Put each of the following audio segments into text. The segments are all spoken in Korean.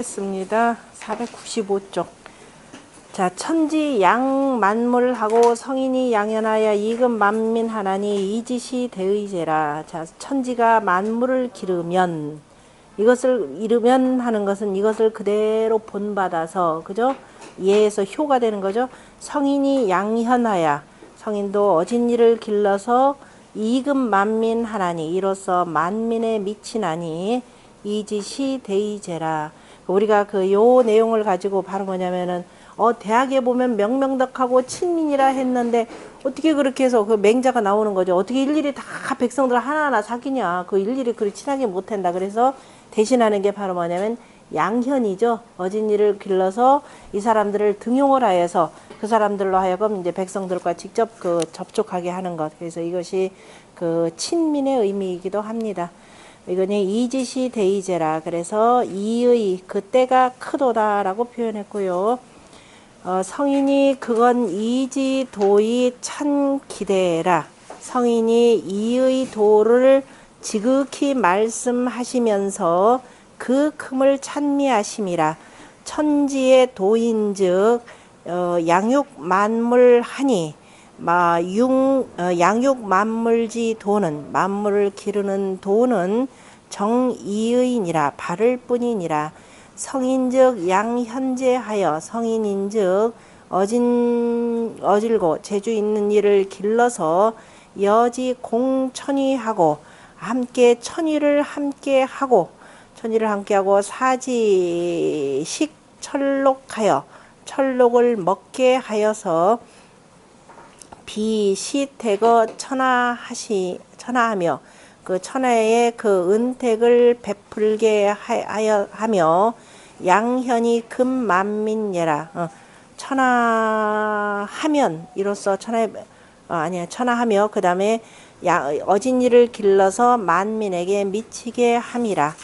했습니다. 495쪽. 자, 천지 양 만물하고 성인이 양현하여 이금 만민 하나니 이짓이 대의제라. 자, 천지가 만물을 기르면, 이것을 이르면 하는 것은 이것을 그대로 본받아서, 그죠? 예에서 효가 되는 거죠. 성인이 양현하여, 성인도 어진이를 길러서 이금 만민 하나니, 이로써 만민에 미치나니 이짓이 대의제라. 우리가 요 내용을 가지고 바로 뭐냐면은, 대학에 보면 명명덕하고 친민이라 했는데, 어떻게 그렇게 해서 그 맹자가 나오는 거죠. 어떻게 일일이 다 백성들 하나하나 사귀냐. 그 일일이 그리 친하게 못한다. 그래서 대신하는 게 바로 뭐냐면, 양현이죠. 어진이를 길러서 이 사람들을 등용을 하여서 그 사람들로 하여금 이제 백성들과 직접 접촉하게 하는 것. 그래서 이것이 친민의 의미이기도 합니다. 이거는 이짓이 대의제라. 그래서 이의 그때가 크도다라고 표현했고요. 성인이 그건 이지 도의 찬 기대라. 성인이 이의 도를 지극히 말씀하시면서 그 큼을 찬미하심이라. 천지의 도인즉 양육 만물하니 양육 만물지 도는, 만물을 기르는 도는 정이의니라. 바를 뿐이니라. 성인즉 양현재하여, 성인인즉 어질고 재주 있는 이를 길러서 여지 공천이하고 함께 천의를 함께하고 사지식 철록하여 철록을 먹게 하여서 비시택어 천하하며 그 천하의 그 은택을 베풀게 하며 양현이 금만민예라. 천하하면 이로써 천하하며 그 다음에 어진이를 길러서 만민에게 미치게 함이라.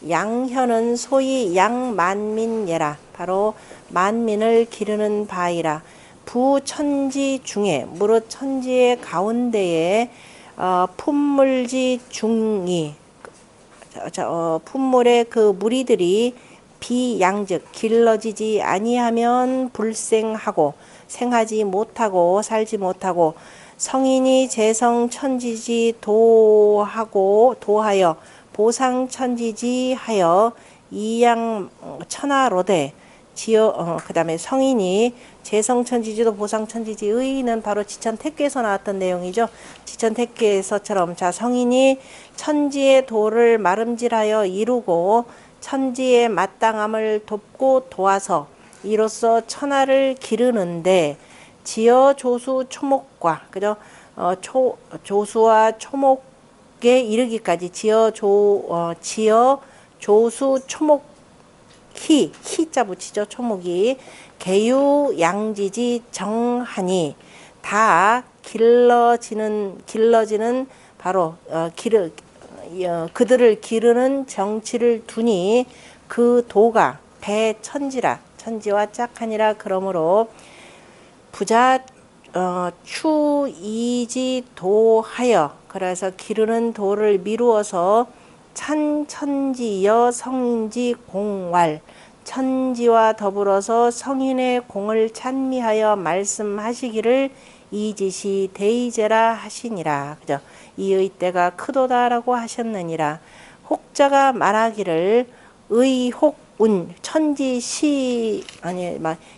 양현은 소위 양만민예라. 바로 만민을 기르는 바이라. 부천지 중에, 무릇 천지의 가운데에 품물지 중이, 품물의 그 무리들이 비양즉 길러지지 아니하면 불생하고 생하지 못하고 살지 못하고, 성인이 재성 천지지 도하여 보상 천지지 하여 이양 천하로되 그 다음에 성인이 재성천지지도 보상천지지, 의는 바로 지천택계에서 나왔던 내용이죠. 지천택계에서처럼, 자, 성인이 천지의 도를 마름질하여 이루고 천지의 마땅함을 돕고 도와서 이로써 천하를 기르는데, 지어 조수 초목과, 그죠? 조수와 초목에 이르기까지 지어 조수 초목, 희자 붙이죠. 초목이 개유 양지지 정하니, 다 길러지는 바로 그들을 기르는 정치를 두니 그 도가 배천지라. 천지와 짝하니라. 그러므로 부자 추이지 도하여, 그래서 기르는 도를 미루어서 찬천지여 성인지 공왈, 천지와 더불어서 성인의 공을 찬미하여 말씀하시기를 이짓이 대의제라 하시니라. 그죠? 이의 때가 크도다라고 하셨느니라. 혹자가 말하기를 의혹운 천지시,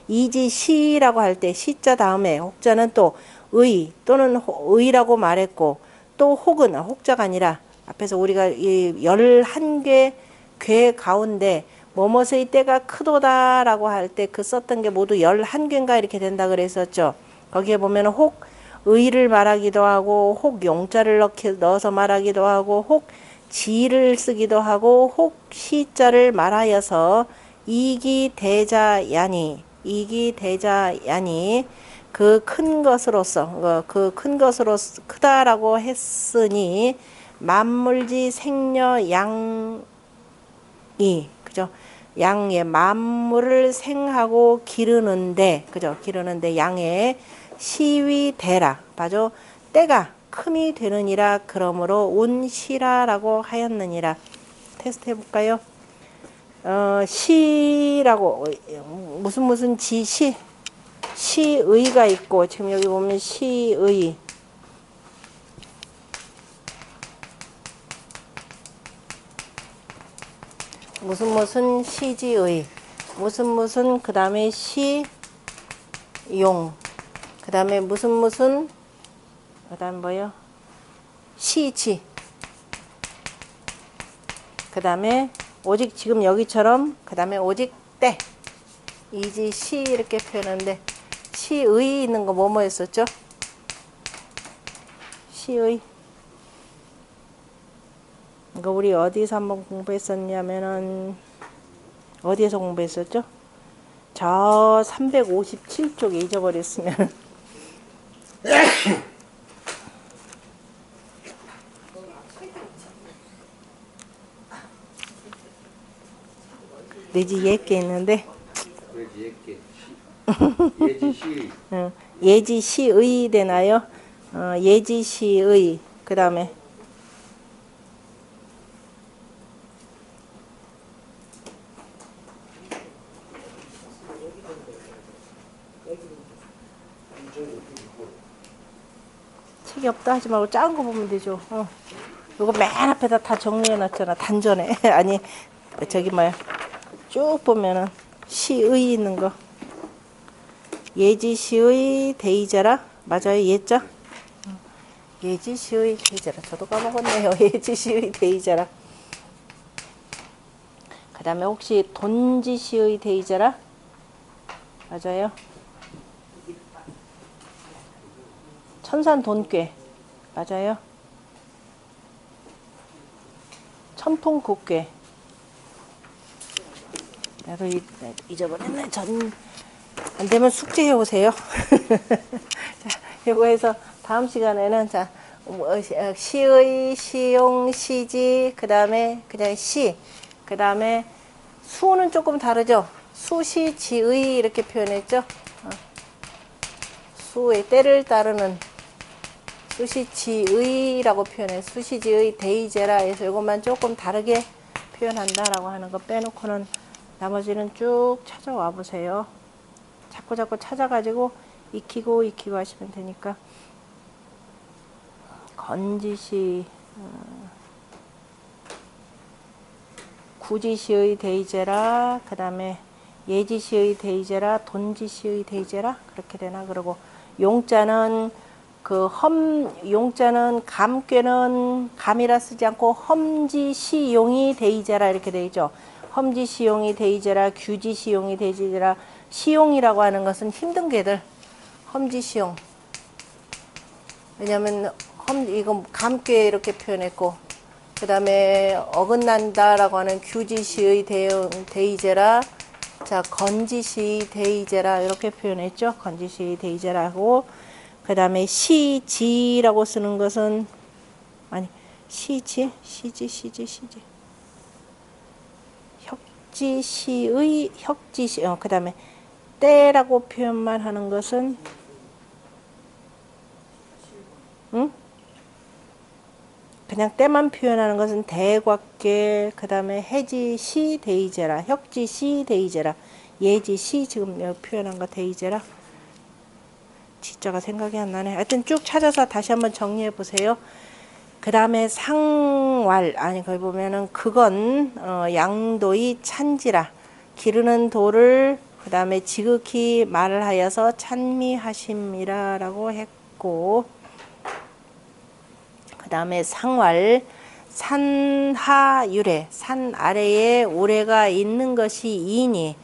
이지시라고 할 때 시자 다음에 혹자는 또 의 또는 의라고 말했고, 또 혹은 혹자가 아니라 앞에서 우리가 이 11개 궤 가운데 뭐뭐의 때가 크도다라고 할 때 그 썼던 게 모두 11개인가 이렇게 된다 그랬었죠. 거기에 보면 혹 의를 말하기도 하고, 혹 용자를 넣어서 말하기도 하고, 혹 지를 쓰기도 하고, 혹 시자를 말하여서 이기대자야니 그 큰 것으로서, 그 큰 것으로 크다라고 했으니 만물지 생녀 양이, 그죠? 양의 만물을 생하고 기르는데, 그죠? 기르는데 양의 시위대라. 봐죠? 때가 큼이 되느니라. 그러므로 운시라라고 하였느니라. 테스트 해볼까요? 시라고 무슨 시의가 있고 지금 여기 보면 시의 무슨 시지의 무슨 그 다음에 시용 그 다음에 무슨 그 다음 뭐요 시지 그 다음에 오직 지금 여기처럼 그 다음에 오직 때 이지 시 이렇게 표현하는데 시의 있는 거 뭐뭐 했었죠? 시의 이거 우리 어디서 한번 공부했었냐면은 어디에서 공부했었죠? 저 357쪽에 잊어버렸으면 내지 예게 있는데 예지시 예지시의 되나요? 예지시의 그 다음에 책이 없다 하지 말고 작은 거 보면 되죠. 이거 맨 앞에다 다 정리해 놨잖아. 단전에 아니 저기 뭐야 쭉 보면은 시의 있는 거 예지시의 대의자라 맞아요. 예자 예지시의 대의자라 저도 까먹었네요. 예지시의 대의자라 그 다음에 혹시 돈지시의 대의자라 맞아요. 천산 돈꾀 맞아요. 천통 곡괴 나도 잊어버렸네. 안 되면 숙제해 오세요. 자, 이거 해서 다음 시간에는 자 시의, 시용, 시지, 그 다음에 그냥 시, 그 다음에 수는 조금 다르죠. 수시, 지의 이렇게 표현했죠. 수의 때를 따르는 수시지의라고 표현해. 수시지의 대의제라 해서 이것만 조금 다르게 표현한다라고 하는 거 빼놓고는 나머지는 쭉 찾아와 보세요. 자꾸 찾아가지고 익히고 하시면 되니까. 건지시, 구지시의 대의제라, 그 다음에 예지시의 대의제라, 돈지시의 대의제라 그렇게 되나. 그러고 용자는 용자는 감꾀는 감이라 쓰지 않고 험지시용이 대의제라 이렇게 되죠. 험지시용이 대의제라, 규지시용이 대의제라. 시용이라고 하는 것은 힘든 개들. 험지시용. 왜냐면 이거 감꾀 이렇게 표현했고, 그 다음에 어긋난다라고 하는 규지시의 대의제라. 자, 건지시 대의제라 이렇게 표현했죠. 건지시 대의제라고. 그 다음에 시지라고 쓰는 것은 아니 시지 혁지시의 혁지시 그 다음에 때라고 표현만 하는 것은 그냥 때만 표현하는 것은 대곽계, 그 다음에 해지시 대의제라, 혁지시 대의제라, 예지시 지금 여기 표현한 거 대의제라. 진짜가 생각이 안 나네. 하여튼 쭉 찾아서 다시 한번 정리해 보세요. 그 다음에 상왈, 아니 거기 보면은 그건 양도의 찬지라, 기르는 도를 그 다음에 지극히 말을 하여서 찬미하심이라 라고 했고, 그 다음에 상왈, 산하유래, 산 아래에 오래가 있는 것이 이니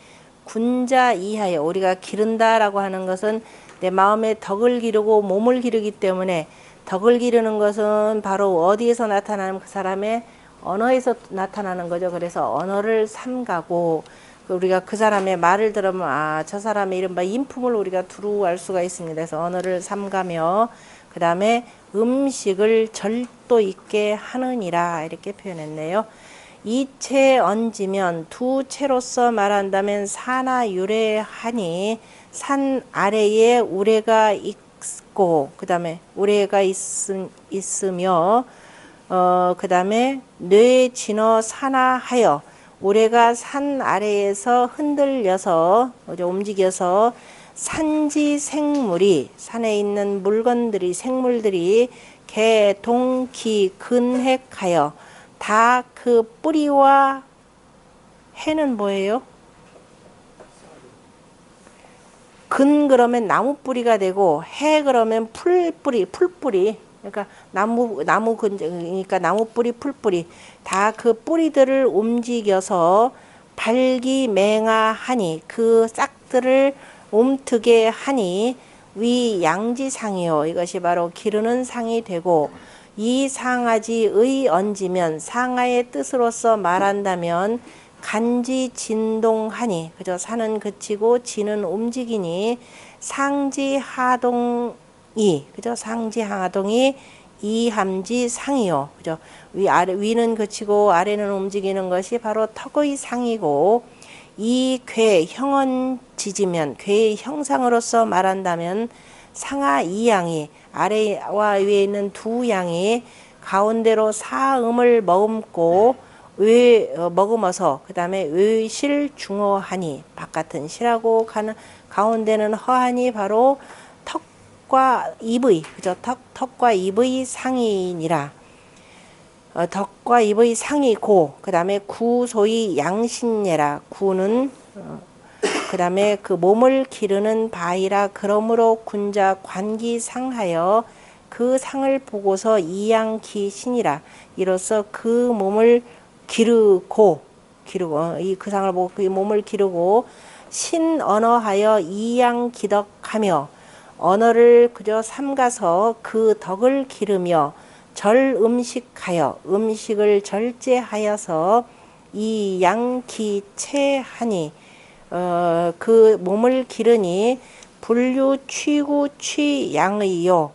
군자 이하에, 우리가 기른다 라고 하는 것은 내 마음에 덕을 기르고 몸을 기르기 때문에, 덕을 기르는 것은 바로 어디에서 나타나는 그 사람의 언어에서 나타나는 거죠. 그래서 언어를 삼가고, 우리가 그 사람의 말을 들으면 저 사람의 이른바 인품을 우리가 두루 알 수가 있습니다. 그래서 언어를 삼가며, 그 다음에 음식을 절도 있게 하느니라 이렇게 표현했네요. 이채 얹으면 두 채로서 말한다면 사나 유래하니, 산 아래에 우레가 있고, 그 다음에 우레가 있으며, 그 다음에 뇌 진어 산하하여 모래가 산 아래에서 흔들려서 움직여서 산지 생물이 산에 있는 물건들이 생물들이 개, 동, 기, 근획하여 다 그 뿌리와 해는 뭐예요? 근 그러면 나무 뿌리가 되고 해 그러면 풀뿌리. 그러니까 나무 그러니까 나무 뿌리, 풀뿌리 다 그 뿌리들을 움직여서 발기맹하하니 그 싹들을 움트게 하니 위 양지상이요. 이것이 바로 기르는 상이 되고 이 상아지의 얹으면 상아의 뜻으로서 말한다면 간지 진동하니 그저 산은 그치고 지는 움직이니 상지하동이 그저 상지하동이 이함지 상이요. 그죠? 위는 그치고 아래는 움직이는 것이 바로 턱의 상이고 이 괴 형언 지지면 괴의 형상으로서 말한다면 상하 이양이 아래와 위에 있는 두 양이 가운데로 사음을 머금고 머금어서 그 다음에 외실 중어하니 바깥은 실하고 가운데는 허하니 바로 턱과 입의 그죠? 턱과 입의 상이니라. 덕과 입의 상이고 그 다음에 구 소위 양신예라. 구는 그 다음에 그 몸을 기르는 바이라. 그러므로 군자 관기상하여 그 상을 보고서 이양기신이라. 이로써 그 몸을 기르고 그 상을 보고 그 몸을 기르고 신 언어하여 이양기덕하며 언어를 그저 삼가서 그 덕을 기르며 절 음식하여 음식을 절제하여서 이 양기체하니 그 몸을 기르니 분류 취구 취양의요.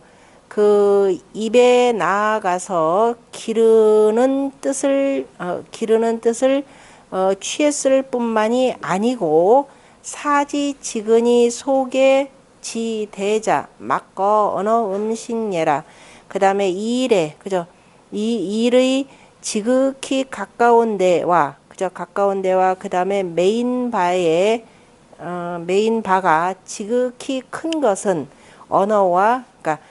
그 입에 나아가서 기르는 뜻을 취했을 뿐만이 아니고 사지 지근이 속에 지대자 막거 언어 음식예라. 그 다음에 이일에 그죠? 이 일의 지극히 가까운 데와 그 다음에 메인 바가 지극히 큰 것은 언어와 그러니까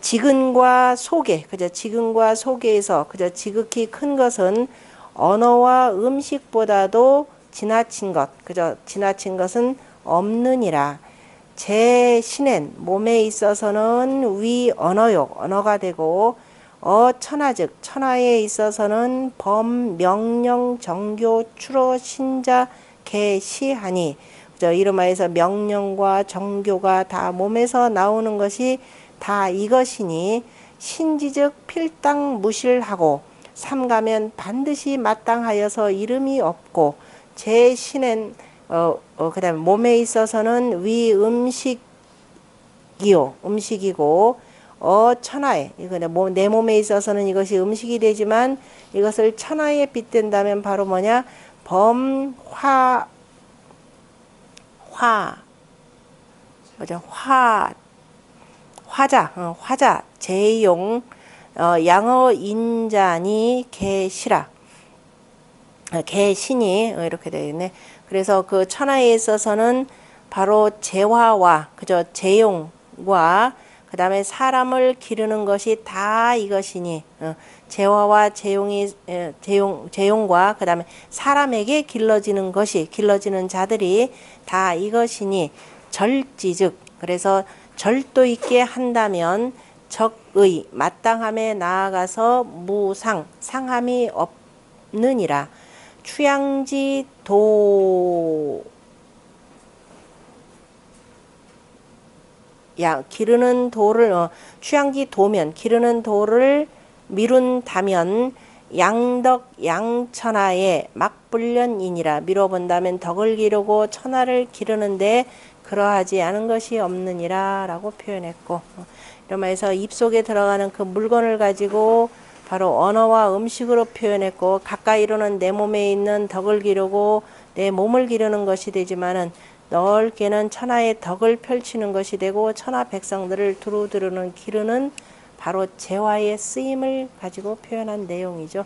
지근과 소개 그죠? 지근과 소개에서 그죠? 지극히 큰 것은 언어와 음식보다도 지나친 것 그죠? 지나친 것은 없느니라. 제 신엔 몸에 있어서는 위 언어요 언어가 되고 천하 즉 천하에 있어서는 범 명령 정교 추로 신자 개시하니 이름하여서 명령과 정교가 다 몸에서 나오는 것이 다 이것이니 신지즉 필당 무실하고 삼가면 반드시 마땅하여서 이름이 없고 제 신엔 그 다음에 몸에 있어서는 위 음식이고 천하에 내 몸에 있어서는 이것이 음식이 되지만 이것을 천하에 빗댄다면 바로 뭐냐 화자 제용 양어 인자니 개시라 개신이 이렇게 되어 있네. 그래서 그 천하에 있어서는 바로 재화와 그저 재용과 그 다음에 사람을 기르는 것이 다 이것이니 재화와 재용과 그 다음에 사람에게 길러지는 자들이 다 이것이니 절지즉 그래서 절도 있게 한다면 적의 마땅함에 나아가서 무상 상함이 없느니라. 취향지 기르는 도를 취향지 도면 기르는 도를 미룬다면 양덕 양천하에 막불련이니라. 미뤄본다면 덕을 기르고 천하를 기르는데 그러하지 않은 것이 없느니라 라고 표현했고 이러면서 입속에 들어가는 그 물건을 가지고 바로 언어와 음식으로 표현했고 가까이로는 내 몸에 있는 덕을 기르고 내 몸을 기르는 것이 되지만은 넓게는 천하의 덕을 펼치는 것이 되고 천하 백성들을 두루두루는 기르는 바로 재화의 쓰임을 가지고 표현한 내용이죠.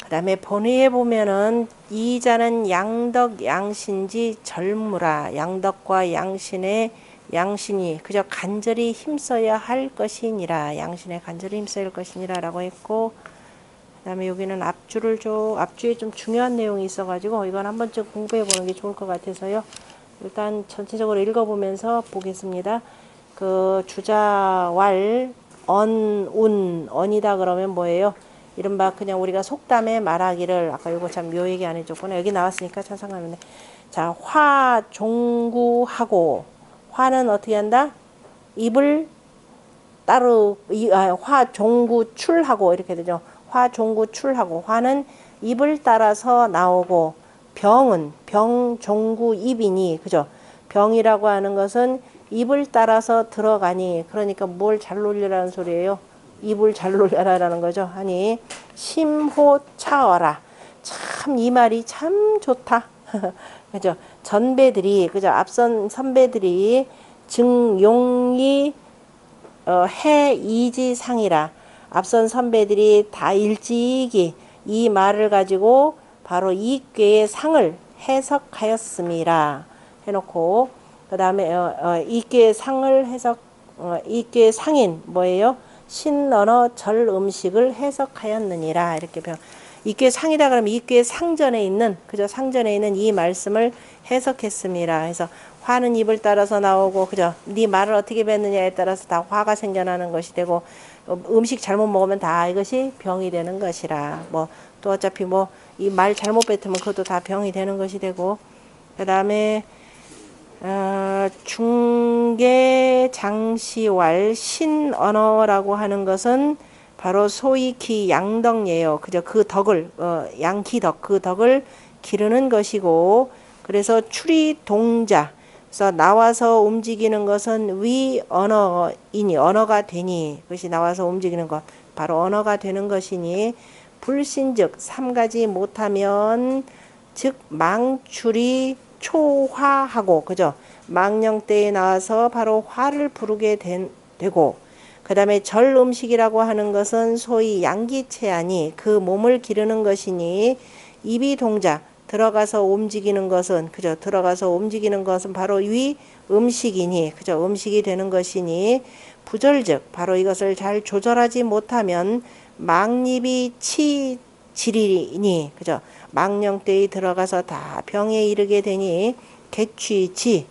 그 다음에 번외에 보면은 이자는 양덕 양신지 절무라. 양덕과 양신의 양신이 그저 간절히 힘써야 할 것이니라. 양신에 간절히 힘써야 할 것이니라 라고 했고, 그 다음에 여기는 앞주에 좀 중요한 내용이 있어가지고 이건 한 번쯤 공부해 보는 게 좋을 것 같아서요. 일단 전체적으로 읽어보면서 보겠습니다. 그 주자왈 언이다 그러면 뭐예요? 이른바 그냥 우리가 속담에 말하기를, 아까 요거 참 요 얘기 안 해줬구나. 여기 나왔으니까 참 상관없네. 자, 화 종구하고, 화는 어떻게 한다? 입을 화 종구출하고 이렇게 되죠. 화 종구출하고, 화는 입을 따라서 나오고, 병은 병 종구 입이니, 그죠? 병이라고 하는 것은 입을 따라서 들어가니, 그러니까 뭘 잘 놀리라는 소리예요. 입을 잘 놀려라라는 거죠. 아니, 심호차어라. 참 이 말이 참 좋다. 그죠? 전배들이, 그죠? 앞선 선배들이 증용이 해이지상이라. 앞선 선배들이 다 일찍이 이 말을 가지고 바로 이 꾀의 상을 해석하였음이라 해놓고, 그 다음에 이 꾀의 상을 이 꾀의 상인 뭐예요? 신언어 절 음식을 해석하였느니라. 이렇게 이꾀 상이다 그러면 이꾀 상전에 있는, 그죠? 상전에 있는 이 말씀을 해석했습니다. 그래서 화는 입을 따라서 나오고, 그죠? 네 말을 어떻게 뱉느냐에 따라서 다 화가 생겨나는 것이 되고, 음식 잘못 먹으면 다 이것이 병이 되는 것이라. 뭐 또 어차피 뭐 이 말 잘못 뱉으면 그것도 다 병이 되는 것이 되고, 그 다음에 중계 장시왈 신언어라고 하는 것은 바로 소위 기 양덕예요. 그죠? 그 덕을 양기덕, 그 덕을 기르는 것이고, 그래서 출이 동자, 그래서 나와서 움직이는 것은 위 언어이니, 언어가 되니, 그것이 나와서 움직이는 것 바로 언어가 되는 것이니, 불신즉 삼가지 못하면 즉 망출이 초화하고, 그죠? 망령 때에 나와서 바로 화를 부르게 되고, 그 다음에 절 음식이라고 하는 것은 소위 양기체하니 그 몸을 기르는 것이니, 입이 동자 들어가서 움직이는 것은, 그죠? 들어가서 움직이는 것은 바로 위 음식이니, 그죠? 음식이 되는 것이니, 부절즉 바로 이것을 잘 조절하지 못하면 망립이 치지리니, 그죠? 망령 때에 들어가서 다 병에 이르게 되니, 개취지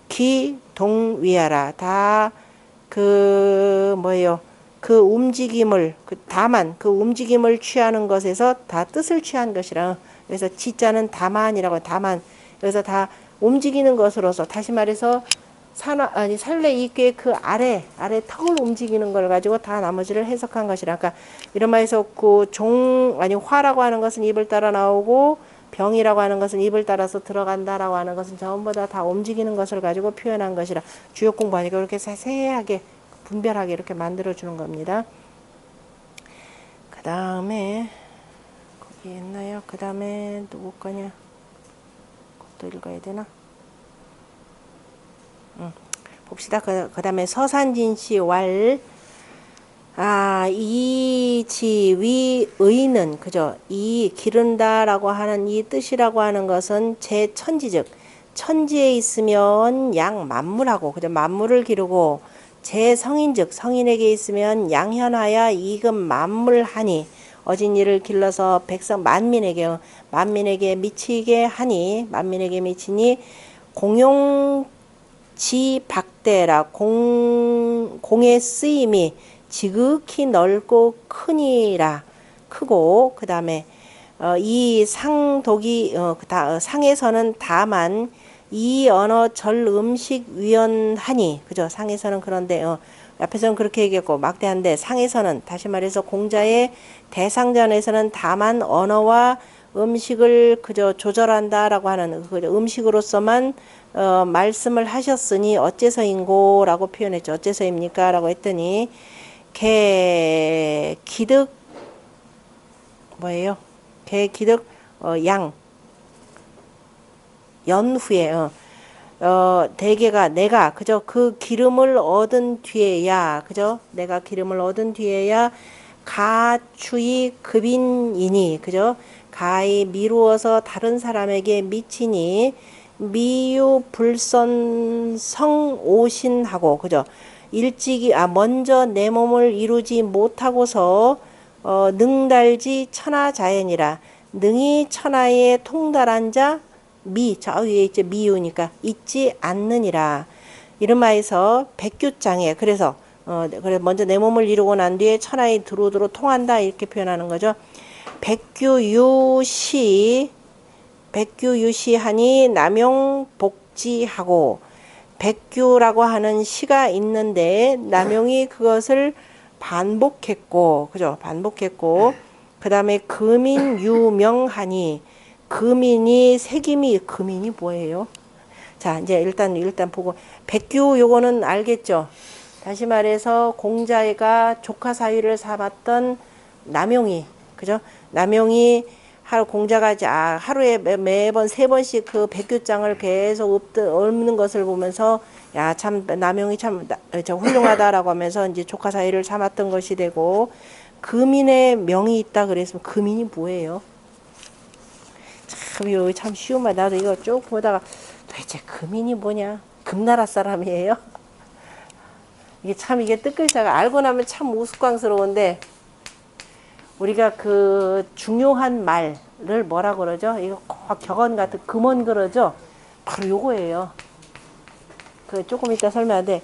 기동위하라. 다 뭐예요? 그 움직임을, 다만 그 움직임을 취하는 것에서 다 뜻을 취한 것이라. 그래서 지자는 다만이라고, 다만. 그래서 다 움직이는 것으로서, 다시 말해서 살래 이게 그 아래 턱을 움직이는 걸 가지고 다 나머지를 해석한 것이라. 그러니까 이런 말에서 화라고 하는 것은 입을 따라 나오고, 병이라고 하는 것은 입을 따라서 들어간다라고 하는 것은 전부 다 움직이는 것을 가지고 표현한 것이라. 주역 공부하니까 그렇게 세세하게 분별하게 이렇게 만들어 주는 겁니다. 그 다음에 거기 있나요? 그 다음에 누구 거냐? 그것도 읽어야 되나? 봅시다. 그 다음에 서산진시 왈 이지위의는, 그죠? 이 기른다라고 하는 이 뜻이라고 하는 것은 제 천지즉 천지에 있으면 양 만물하고, 그죠? 만물을 기르고, 제 성인즉 성인에게 있으면 양현하여 이금 만물하니, 어진 이를 길러서 백성 만민에게 미치게 하니, 만민에게 미치니, 공용지박대라. 공의 쓰임이 지극히 넓고 크니라. 크고, 그 다음에 이 상독이 상에서는 다만 이 언어 절 음식 위헌하니, 그죠? 상에서는 그런데 앞에서는 그렇게 얘기했고 막대한데, 상에서는 다시 말해서 공자의 대상전에서는 다만 언어와 음식을 그저 조절한다라고 하는 그 음식으로서만 말씀을 하셨으니 어째서인고 라고 표현했죠. 어째서입니까? 라고 했더니 개 기득 뭐예요? 개 기득 양 연후에 대개가 내가 그저 그 기름을 얻은 뒤에야, 그죠? 내가 기름을 얻은 뒤에야 가추이 급인이니, 그죠? 가히 미루어서 다른 사람에게 미치니, 미유 불선 성오신하고, 그죠? 일찍이, 먼저 내 몸을 이루지 못하고서, 능달지 천하자연이라. 능히 천하에 통달한 자, 저 위에 있죠. 미유니까, 있지 않느니라. 이름하여서 백규장에, 그래서 먼저 내 몸을 이루고 난 뒤에 천하에 두루두루 통한다 이렇게 표현하는 거죠. 백규유시하니 남용복지하고, 백규라고 하는 시가 있는데 남용이 그것을 반복했고, 그죠? 반복했고, 그 다음에 금인유명하니, 금인이 색임이, 금인이 뭐예요? 자, 이제 일단 보고, 백규 요거는 알겠죠? 다시 말해서 공자가 조카 사위를 삼았던 남용이, 그죠? 남용이 공자가 하루에 매번 3번씩 그 백규장을 계속 읊는 것을 보면서, 야, 참 남용이 참 훌륭하다라고 하면서 이제 조카 사위를 삼았던 것이 되고, 금인의 명이 있다 그랬으면 금인이 뭐예요? 참 쉬운 말. 나도 이거 쭉 보다가 도대체 금인이 뭐냐? 금나라 사람이에요? 이게 뜻글자가 알고 나면 참 우스꽝스러운데, 우리가 그 중요한 말을 뭐라 그러죠? 이거 꼭 격언 같은 금언 그러죠? 바로 요거예요. 그 조금 이따 설명하는데,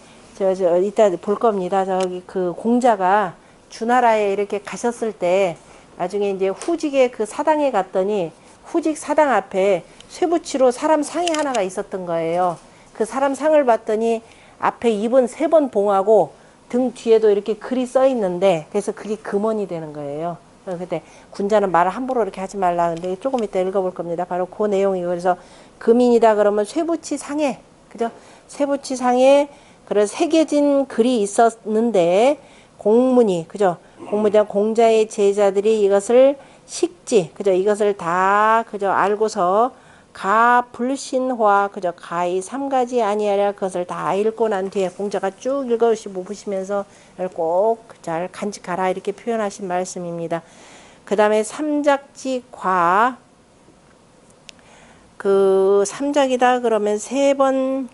이따 볼 겁니다. 저기 그 공자가 주나라에 이렇게 가셨을 때 나중에 이제 후직의 그 사당에 갔더니 후직 사당 앞에 쇠붙이로 사람 상이 하나가 있었던 거예요. 그 사람 상을 봤더니 앞에 입은 3번 봉하고 등 뒤에도 이렇게 글이 써 있는데, 그래서 그게 금언이 되는 거예요. 그때 군자는 말을 함부로 이렇게 하지 말라. 근데 조금 이따 읽어볼 겁니다. 바로 그 내용이고, 그래서 금인이다 그러면 쇠붙이 상에, 그죠? 쇠붙이 상에 그래서 새겨진 글이 있었는데, 공문이, 그죠? 공자의 제자들이 이것을 식지, 그죠? 이것을 다, 그죠? 알고서 가 불신화, 그죠? 가히 3가지 아니하랴, 그것을 다 읽고 난 뒤에 공자가 쭉 보시면서 꼭 잘 간직하라 이렇게 표현하신 말씀입니다. 그 다음에 삼작지과, 그 삼작이다 그러면 3번,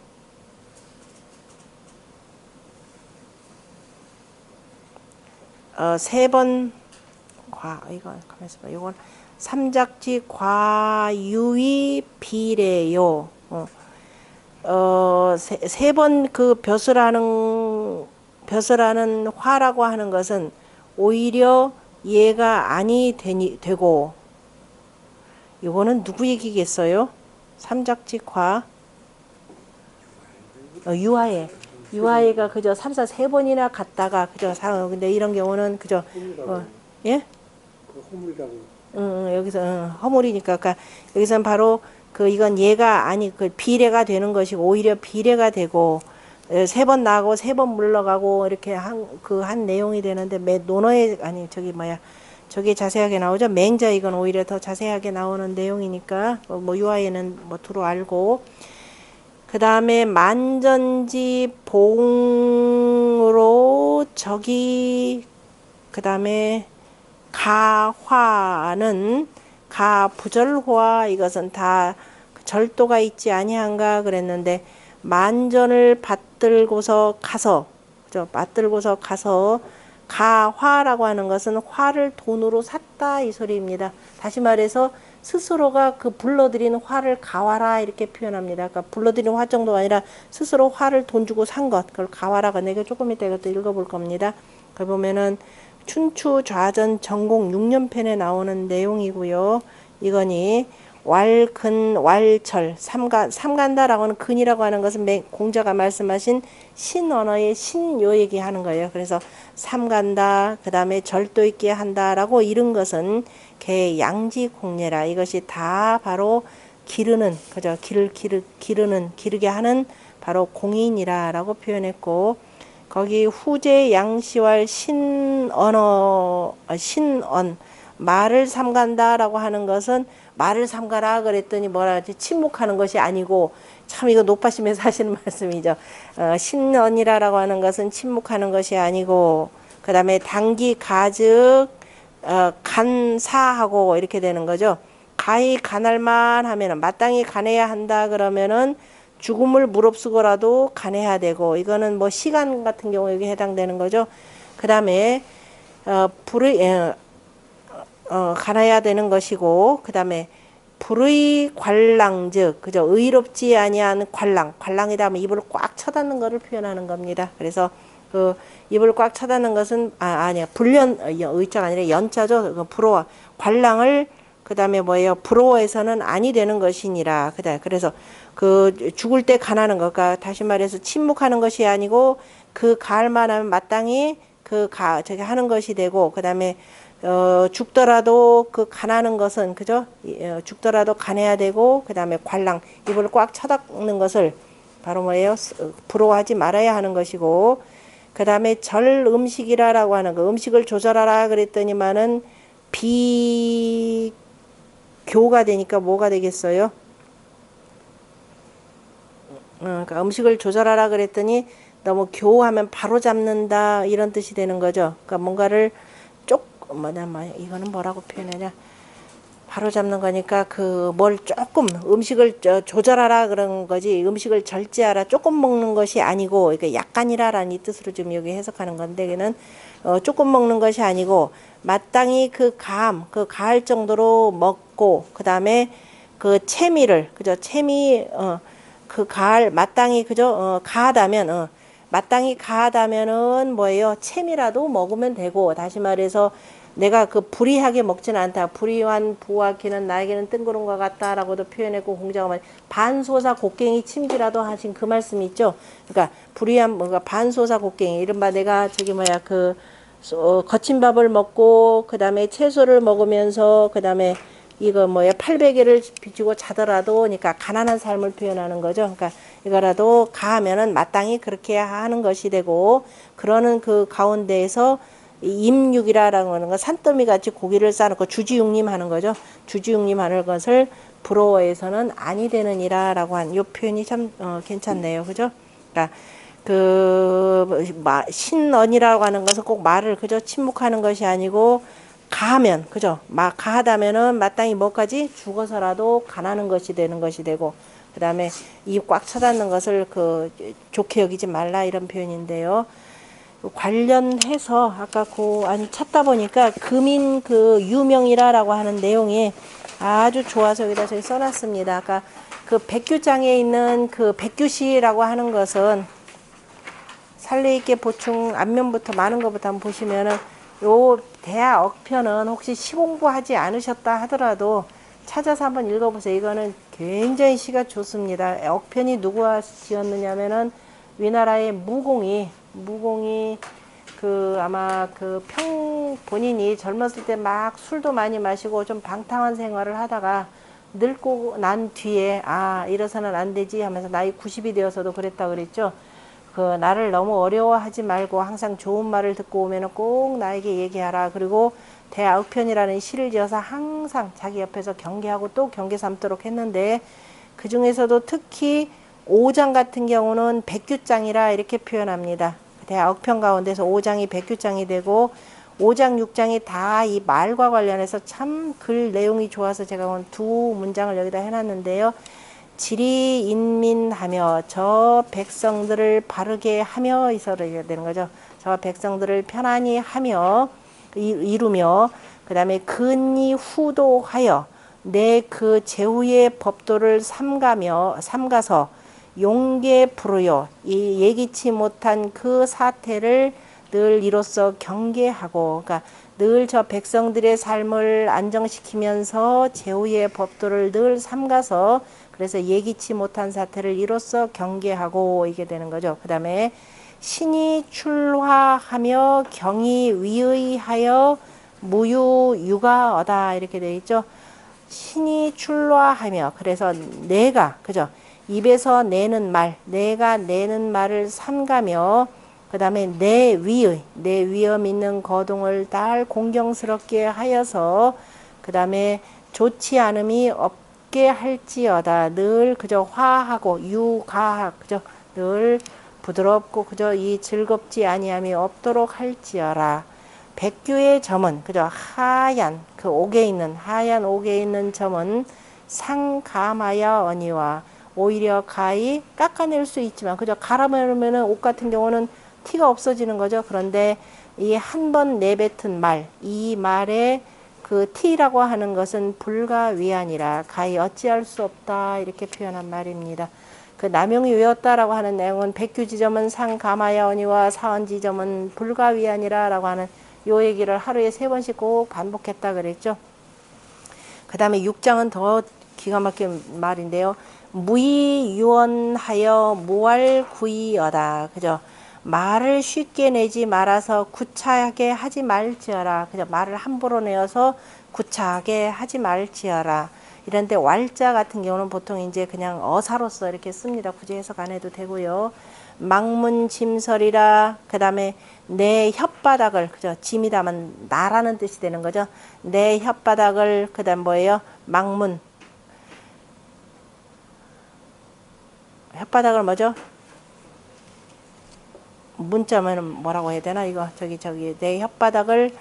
이거 가만있어 봐. 이건 삼작지 과유의 비례요. 세 번 그 벼슬하는 화라고 하는 것은 오히려 얘가 아니 되고, 이거는 누구 얘기겠어요? 삼작지 과 유아예가 그저 3번이나 갔다가 그저 근데 이런 경우는 그저 예? 여기서 허물이니까, 그러니까 여기서는 바로 이건 얘가 아니 그 비례가 되는 것이고, 오히려 비례가 되고 3번 나가고 3번 물러가고 이렇게 한 내용이 되는데, 논어에 저기 자세하게 나오죠. 맹자 이건 오히려 더 자세하게 나오는 내용이니까 유아에는 두루 알고, 그 다음에 만전지 봉으로 그 다음에 가화는 가부절화, 이것은 다 절도가 있지 아니한가 그랬는데, 만전을 받들고서 가서, 그죠? 받들고서 가서, 가화라고 하는 것은 화를 돈으로 샀다 이 소리입니다. 다시 말해서 스스로가 불러들이는 화를 가화라 이렇게 표현합니다. 그러니까 불러들이는 화 정도가 아니라 스스로 화를 돈 주고 산 것, 그걸 가화라고, 내가 조금 이따 이것도 읽어볼 겁니다. 그걸 보면은 춘추 좌전 전공 6년편에 나오는 내용이고요. 이거니 왈근 왈철 삼간다라고 하는 근이라고 하는 것은 공자가 말씀하신 신언어의 신요 얘기하는 거예요. 그래서 삼간다, 그 다음에 절도 있게 한다라고 이른 것은 개 양지공례라. 이것이 다 바로 기르는, 그죠? 기르게 하는 바로 공인이라라고 표현했고, 거기 후제 양시왈 신언, 말을 삼간다라고 하는 것은 말을 삼가라 그랬더니 뭐라 하지? 침묵하는 것이 아니고, 참 이거 높아심에서 하시는 말씀이죠. 신언이라고 하는 것은 침묵하는 것이 아니고, 그 다음에 당기 가즉 간사하고 이렇게 되는 거죠. 가히 간할만 하면은 마땅히 간해야 한다 그러면은 죽음을 무릅쓰고라도 간해야 되고, 이거는 뭐 시간 같은 경우에 여기 해당되는 거죠. 그 다음에 불의 간해야 되는 것이고, 그 다음에 불의 관랑즉, 그죠? 의롭지 아니한 관랑이다 하면 입을 꽉 쳐닫는 것을 표현하는 겁니다. 그래서 그 입을 꽉 쳐닫는 것은 아니야, 불련 의자가 아니라 연자죠. 그 불어 관랑을, 그 다음에 뭐예요? 불어에서는 아니 되는 것이니라. 그래서 그 죽을 때 간하는 것, 그러니까 다시 말해서 침묵하는 것이 아니고 그 가할만 하면 마땅히 저기 하는 것이 되고, 그 다음에 죽더라도 그 간하는 것은, 그죠? 죽더라도 간해야 되고, 그 다음에 관랑, 입을 꽉 쳐닫는 것을 바로 뭐예요? 부러워하지 말아야 하는 것이고, 그 다음에 절 음식이라라고 하는 거, 음식을 조절하라 그랬더니만은 비교가 되니까 뭐가 되겠어요? 그러니까 음식을 조절하라 그랬더니 너무 교하면 바로 잡는다 이런 뜻이 되는 거죠. 그러니까 뭔가를 이거는 뭐라고 표현하냐? 바로 잡는 거니까 뭘 조금 음식을 조절하라 그런 거지, 음식을 절제하라, 조금 먹는 것이 아니고, 그러니까 약간이라라는 이 뜻으로 지금 여기 해석하는 건데, 걔는 조금 먹는 것이 아니고 마땅히 가할 정도로 먹고, 그 다음에 그 채미를, 그죠? 채미 마땅히, 그죠? 가하다면 마땅히 가하다면은 뭐예요? 채미라도 먹으면 되고, 다시 말해서 내가 불이하게 먹지는 않다. 불이한 부하기는 나에게는 뜬구름 것 같다라고도 표현했고, 공자가 반소사 곡괭이 침지라도 하신 그 말씀이 있죠. 그러니까 불이한 뭔가 반소사 곡괭이, 이른바 내가 거친 밥을 먹고 그 다음에 채소를 먹으면서 그 다음에 이거 팔베개를 비추고 자더라도, 그러니까 가난한 삶을 표현하는 거죠. 그러니까 이거라도 가하면은 마땅히 그렇게 하는 것이 되고, 그러는 그 가운데에서 임육이라고 하는 건 산더미 같이 고기를 싸놓고 주지육림 하는 거죠. 주지육림 하는 것을 불어에서는 아니 되느니라라고 한 요 표현이 참 괜찮네요. 그죠? 그러니까 신언이라고 하는 것은 꼭 말을, 그죠? 침묵하는 것이 아니고 가하면, 그죠? 가하다면은 마땅히 뭐까지 죽어서라도 간하는 것이 되는 것이 되고, 그 다음에 입 꽉 쳐닫는 것을 좋게 여기지 말라 이런 표현인데요. 관련해서 아까 찾다 보니까 금인 유명이라라고 하는 내용이 아주 좋아서 여기다 저기 써놨습니다. 아까 백규장에 있는 백규시라고 하는 것은 살리 있게 보충 앞면부터 많은 것부터 한번 보시면은, 요 대하 억편은 혹시 시공부하지 않으셨다 하더라도 찾아서 한번 읽어보세요. 이거는 굉장히 시가 좋습니다. 억편이 누구와 지었느냐면은 위나라의 무공이 아마 본인이 젊었을 때 막 술도 많이 마시고 좀 방탕한 생활을 하다가 늙고 난 뒤에 이래서는 안 되지 하면서 나이 90이 되어서도 그랬다 그랬죠. 나를 너무 어려워하지 말고 항상 좋은 말을 듣고 오면은 꼭 나에게 얘기하라. 그리고 대아욱편이라는 시를 지어서 항상 자기 옆에서 경계하고 또 경계 삼도록 했는데, 그 중에서도 특히 5장 같은 경우는 백규장이라 이렇게 표현합니다. 대아욱편 가운데서 5장이 백규장이 되고, 5장 6장이 다 이 말과 관련해서 참 글 내용이 좋아서 제가 오늘 두 문장을 여기다 해놨는데요. 지리 인민하며 저 백성들을 바르게 하며 이서를 되는 거죠. 저 백성들을 편안히 하며 이루며, 그 다음에 근이 후도하여 내 제후의 법도를 삼가서 용계 부르요, 이 예기치 못한 그 사태를 늘 이로써 경계하고, 그러니까 늘 저 백성들의 삶을 안정시키면서 제후의 법도를 늘 삼가서, 그래서 예기치 못한 사태를 이로써 경계하고 이게 되는 거죠. 그 다음에 신이 출화하며 경이 위의하여 무유유가어다 이렇게 되어 있죠. 신이 출화하며, 그래서 내가, 그죠? 입에서 내는 말, 내가 내는 말을 삼가며, 그 다음에 내 위엄 있는 거동을 달 공경스럽게 하여서, 그 다음에 좋지 않음이 없게 할지어다. 늘 그저 화하고 유가하, 그죠? 늘 부드럽고 그저 이 즐겁지 아니함이 없도록 할지어라. 백규의 점은 그저 하얀 그 옥에 있는 하얀 옥에 있는 점은 상감하여 어니와 오히려 가히 깎아낼 수 있지만 그저 갈아내면은 옷 같은 경우는 티가 없어지는 거죠. 그런데 이 한 번 내뱉은 말, 이 말의 그 티라고 하는 것은 불가위하니라 가히 어찌할 수 없다 이렇게 표현한 말입니다. 그 남용이 외웠다라고 하는 내용은 백규지점은 상감하여 어니와 사언지점은 불가위하니라 라고 하는 요 얘기를 하루에 3번씩 꼭 반복했다 그랬죠. 그 다음에 6장은 더 기가 막힌 말인데요. 무의유언하여 무알구이어다. 그죠? 말을 쉽게 내지 말아서 구차하게 하지 말지어라. 그죠? 말을 함부로 내어서 구차하게 하지 말지어라. 이런데 왈자 같은 경우는 보통 이제 그냥 어사로서 이렇게 씁니다. 굳이 해석 안 해도 되고요. 망문짐설이라 그 다음에 내 혓바닥을 그죠? 짐이다면 나라는 뜻이 되는 거죠. 내 혓바닥을 그 다음 뭐예요? 망문 혓바닥을 뭐죠? 문자면 뭐라고 해야 되나 이거 저기 내 혓바닥을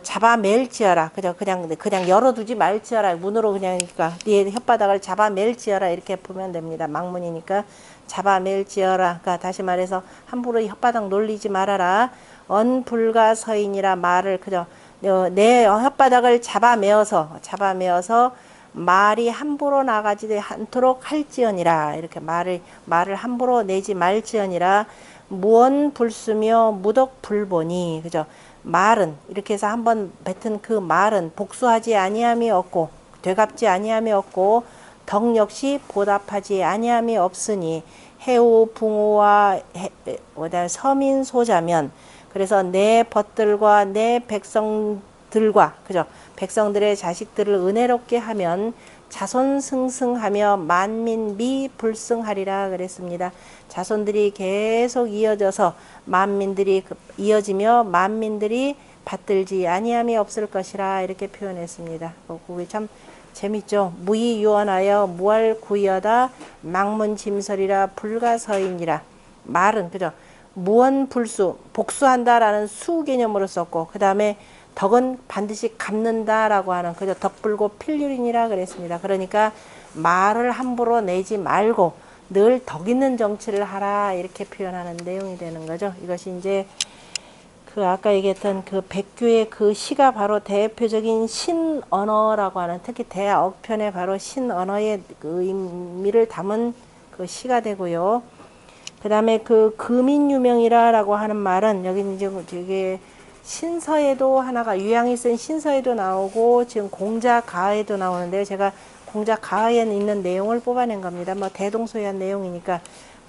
잡아맬지어라. 그죠? 그냥 열어두지 말지어라. 문으로 그냥 그러니까 네 혓바닥을 잡아맬지어라 이렇게 보면 됩니다. 망문이니까 잡아맬지어라. 그러니까 다시 말해서 함부로 혓바닥 놀리지 말아라. 언불가서인이라 말을 그죠? 내 혓바닥을 잡아매어서 말이 함부로 나가지 않도록 할지언이라. 이렇게 말을 함부로 내지 말지언이라. 무언 불수며 무덕 불보니. 그죠? 말은 이렇게 해서 한번 뱉은 그 말은 복수하지 아니함이 없고 되갚지 아니함이 없고 덕 역시 보답하지 아니함이 없으니 해우 붕호와 서민 소자면 그래서 내 벗들과 내 백성들과 그죠? 백성들의 자식들을 은혜롭게 하면 자손 승승하며 만민 미불승하리라 그랬습니다. 자손들이 계속 이어져서 만민들이 이어지며 만민들이 받들지 아니함이 없을 것이라 이렇게 표현했습니다. 그게 참 재밌죠. 무의유언하여 무알구이어다 망문짐설이라 불가서인이라. 말은 그죠. 무언불수 복수한다라는 수 개념으로 썼고 그 다음에 덕은 반드시 갚는다라고 하는 그죠. 덕불고 필률이니라 그랬습니다. 그러니까 말을 함부로 내지 말고 늘 덕 있는 정치를 하라 이렇게 표현하는 내용이 되는 거죠. 이것이 이제 그 아까 얘기했던 그 백규의 그 시가 바로 대표적인 신언어라고 하는 특히 대억편의 바로 신언어의 그 의미를 담은 그 시가 되고요. 그 다음에 그 금인유명이라고 하는 말은 여기 이제 되게 신서에도 하나가 유양이 쓴 신서에도 나오고 지금 공자가에도 나오는데요. 제가 공자가에 있는 내용을 뽑아낸 겁니다. 뭐 대동소이한 내용이니까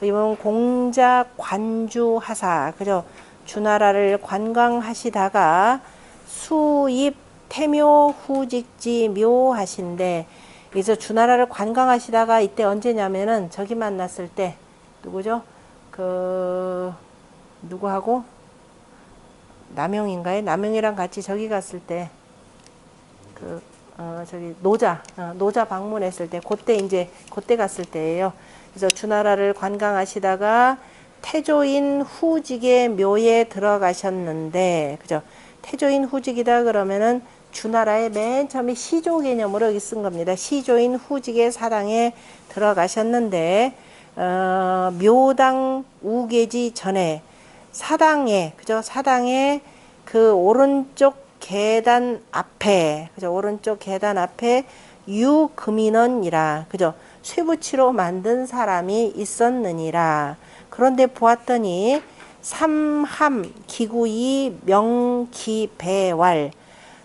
이번 공자 관주하사 그죠? 주나라를 관광하시다가 수입 태묘 후직지 묘하신데 그래서 주나라를 관광하시다가 이때 언제냐면은 저기 만났을 때 누구죠? 그 누구하고 남영인가요? 남영이랑 같이 저기 갔을 때 그 저기 노자 방문했을 때 그때 갔을 때예요. 그래서 주나라를 관광하시다가 태조인 후직의 묘에 들어가셨는데 그죠? 태조인 후직이다 그러면은 주나라의 맨 처음에 시조 개념으로 여기 쓴 겁니다. 시조인 후직의 사당에 들어가셨는데 묘당 우계지 전에 사당에 그죠? 사당에 그 오른쪽 계단 앞에 그죠? 오른쪽 계단 앞에 유금인원이라 그죠? 쇠붙이로 만든 사람이 있었느니라. 그런데 보았더니 삼함 기구이 명기배왈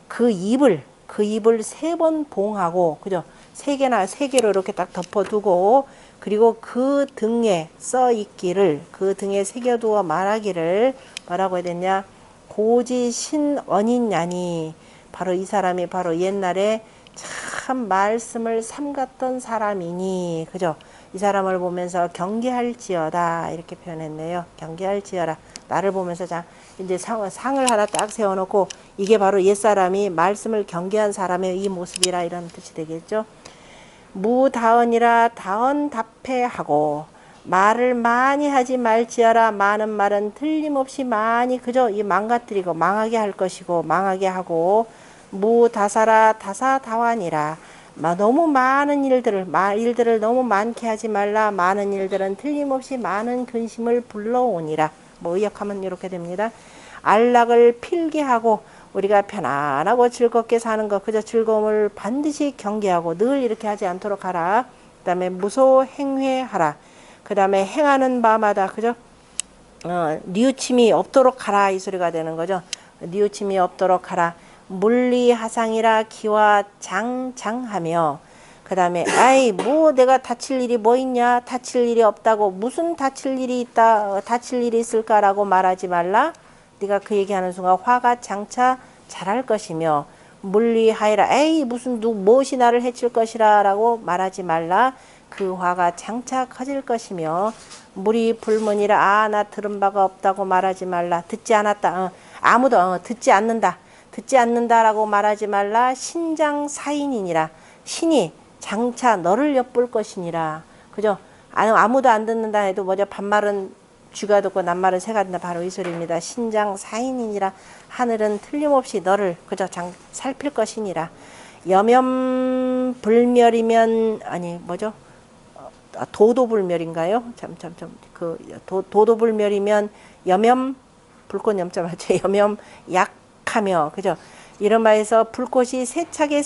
그 입을 3번 봉하고 그죠? 3개로 이렇게 딱 덮어두고 그리고 그 등에 써 있기를 그 등에 새겨두어 말하기를 뭐라고 해야 되냐 고지 신언이냐니 바로 이 사람이 바로 옛날에 참 말씀을 삼갔던 사람이니 그죠? 이 사람을 보면서 경계할지어다 이렇게 표현했네요. 경계할지어라. 나를 보면서 자 이제 상을 하나 딱 세워놓고 이게 바로 옛사람이 말씀을 경계한 사람의 이 모습이라 이런 뜻이 되겠죠. 무다언이라 다언 답해하고 말을 많이 하지 말지어라. 많은 말은 틀림없이 많이 그저 이 망가뜨리고 망하게 할 것이고 망하게 하고 무다사라 다사다완이라. 너무 많은 일들을 너무 많게 하지 말라. 많은 일들은 틀림없이 많은 근심을 불러오니라. 의역하면 이렇게 됩니다. 안락을 필기하고 우리가 편안하고 즐겁게 사는 것, 그저 즐거움을 반드시 경계하고 늘 이렇게 하지 않도록 하라. 그 다음에 무소행회하라. 그 다음에 행하는 바마다 그저 뉘우침이 없도록 하라 이 소리가 되는 거죠. 뉘우침이 없도록 하라. 물리하상이라 기와 장장하며 그 다음에 아이 뭐 내가 다칠 일이 뭐 있냐, 다칠 일이 없다고, 무슨 다칠 일이 있다, 다칠 일이 있을까라고 말하지 말라. 네가 그 얘기하는 순간 화가 장차 잘할 것이며 물리하이라. 에이 무슨 무엇이 나를 해칠 것이라 라고 말하지 말라. 그 화가 장차 커질 것이며 물이 불문이라. 아 나 들은 바가 없다고 말하지 말라. 듣지 않았다. 아무도 듣지 않는다라고 말하지 말라. 신장 사인이니라. 신이 장차 너를 엿볼 것이니라. 그죠? 아무도 안 듣는다 해도 뭐죠? 반말은 쥐가 듣고 낱말은 새가 듣는다. 바로 이 소리입니다. 신장 사인이니라. 하늘은 틀림없이 너를 그저 살필 것이니라. 여면불멸이면 아니 뭐죠? 도도불멸인가요? 도도불멸이면 여면 불꽃 염자 맞죠? 여면 약하며 그죠? 이런 말에서 불꽃이 세차게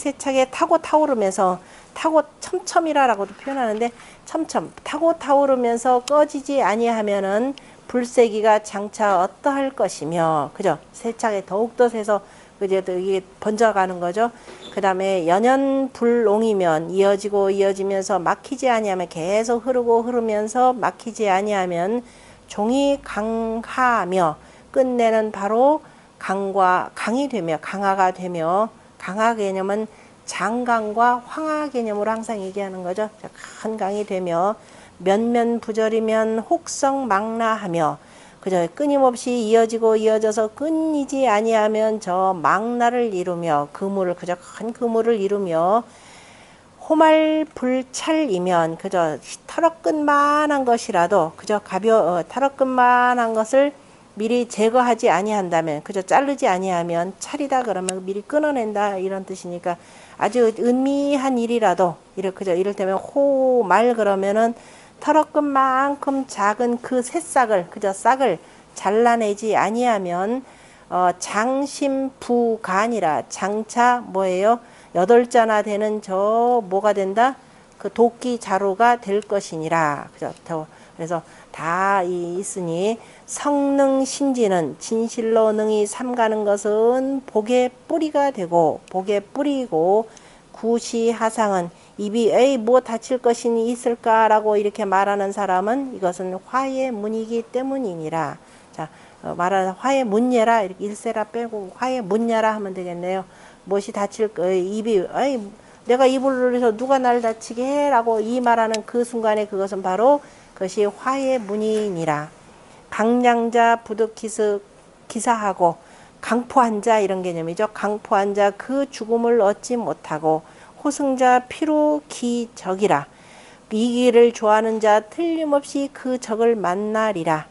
타고 타오르면서 타고 첨첨이라고도 표현하는데 첨첨 타고 타오르면서 꺼지지 아니하면은 불세기가 장차 어떠할 것이며 그죠? 세차게 더욱더 세서 그제 이게 번져가는 거죠. 그 다음에 연연불옹이면 이어지면서 막히지 아니하면 계속 흐르면서 막히지 아니하면 종이 강하며 끝내는 바로 강이 되며 강화가 되며 강화 개념은 장강과 황하 개념으로 항상 얘기하는 거죠. 큰 강이 되며 면면부절이면 혹성망라하며 그저 끊임없이 이어져서 끊이지 아니하면 저 망라를 이루며 그저 큰 그물을 이루며 호말불찰이면 그저 털어끝만한 것이라도 그저 털어끝만한 것을 미리 제거하지 아니한다면 그저 자르지 아니하면 찰이다 그러면 미리 끊어낸다 이런 뜻이니까 아주 은미한 일이라도 이를테면 호말 그러면은 털어끝만큼 작은 그 새싹을 그저 싹을 잘라내지 아니하면 장심부간이라. 장차 뭐예요? 8자나 되는 저 뭐가 된다? 그 도끼 자루가 될 것이니라. 그래서 다 있으니 성능 신지는 진실로 능히 삼가는 것은 복의 뿌리가 되고 복의 뿌리고 구시하상은 입이 에이 뭐 다칠 것이 있을까라고 이렇게 말하는 사람은 이것은 화의 문이기 때문이니라. 자 말하는 화의 문예라 이렇게 일세라 빼고 화의 문야라 하면 되겠네요. 무엇이 다칠 입이 에이 내가 입을 눌러서 누가 날 다치게 해라고 이 말하는 그 순간에 그것은 바로 그것이 화의 문이니라. 강량자 기사하고 강포한 자 이런 개념이죠. 강포한 자 그 죽음을 얻지 못하고 호승자 피로 기적이라. 이기를 좋아하는 자 틀림없이 그 적을 만나리라.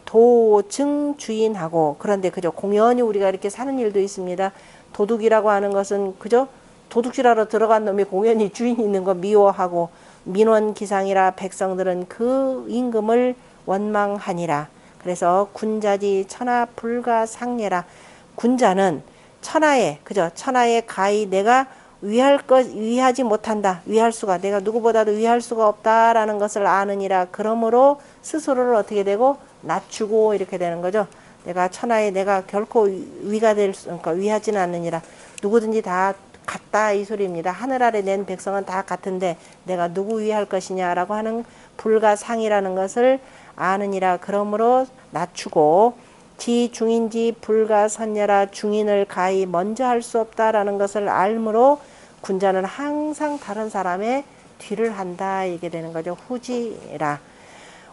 도증 주인하고 그런데 그저 공연히 우리가 이렇게 사는 일도 있습니다. 도둑이라고 하는 것은 그저 도둑질하러 들어간 놈이 공연히 주인 있는 거 미워하고 민원기상이라. 백성들은 그 임금을 원망하니라. 그래서 군자지 천하 불가상례라. 군자는 천하에 가히 내가 위하지 못한다. 내가 누구보다도 위할 수가 없다라는 것을 아느니라. 그러므로 스스로를 어떻게 되고 낮추고 이렇게 되는 거죠. 내가 천하에 내가 결코 위하지는 않느니라. 누구든지 다 같다 이 소리입니다. 하늘 아래 낸 백성은 다 같은데 내가 누구 위할 것이냐라고 하는 불가상이라는 것을 아느니라. 그러므로 낮추고 지중인지 불가선녀라. 중인을 가히 먼저 할 수 없다라는 것을 알므로 군자는 항상 다른 사람의 뒤를 한다 이게 되는 거죠. 후지라.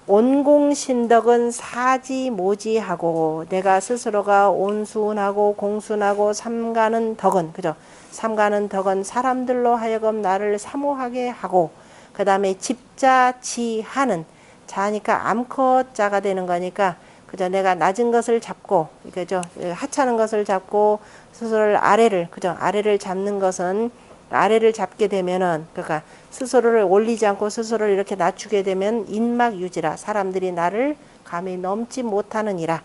온공신덕은 사지모지하고 내가 스스로가 온순하고 공순하고 삼가는 덕은 사람들로 하여금 나를 사모하게 하고 그 다음에 집자지하는 자니까 암컷 자가 되는 거니까 그죠? 내가 낮은 것을 잡고 그죠? 하찮은 것을 잡고 스스로를 아래를 그죠? 아래를 잡는 것은 아래를 잡게 되면은 그러니까 스스로를 올리지 않고 스스로를 이렇게 낮추게 되면 인막유지라 사람들이 나를 감히 넘지 못하느니라.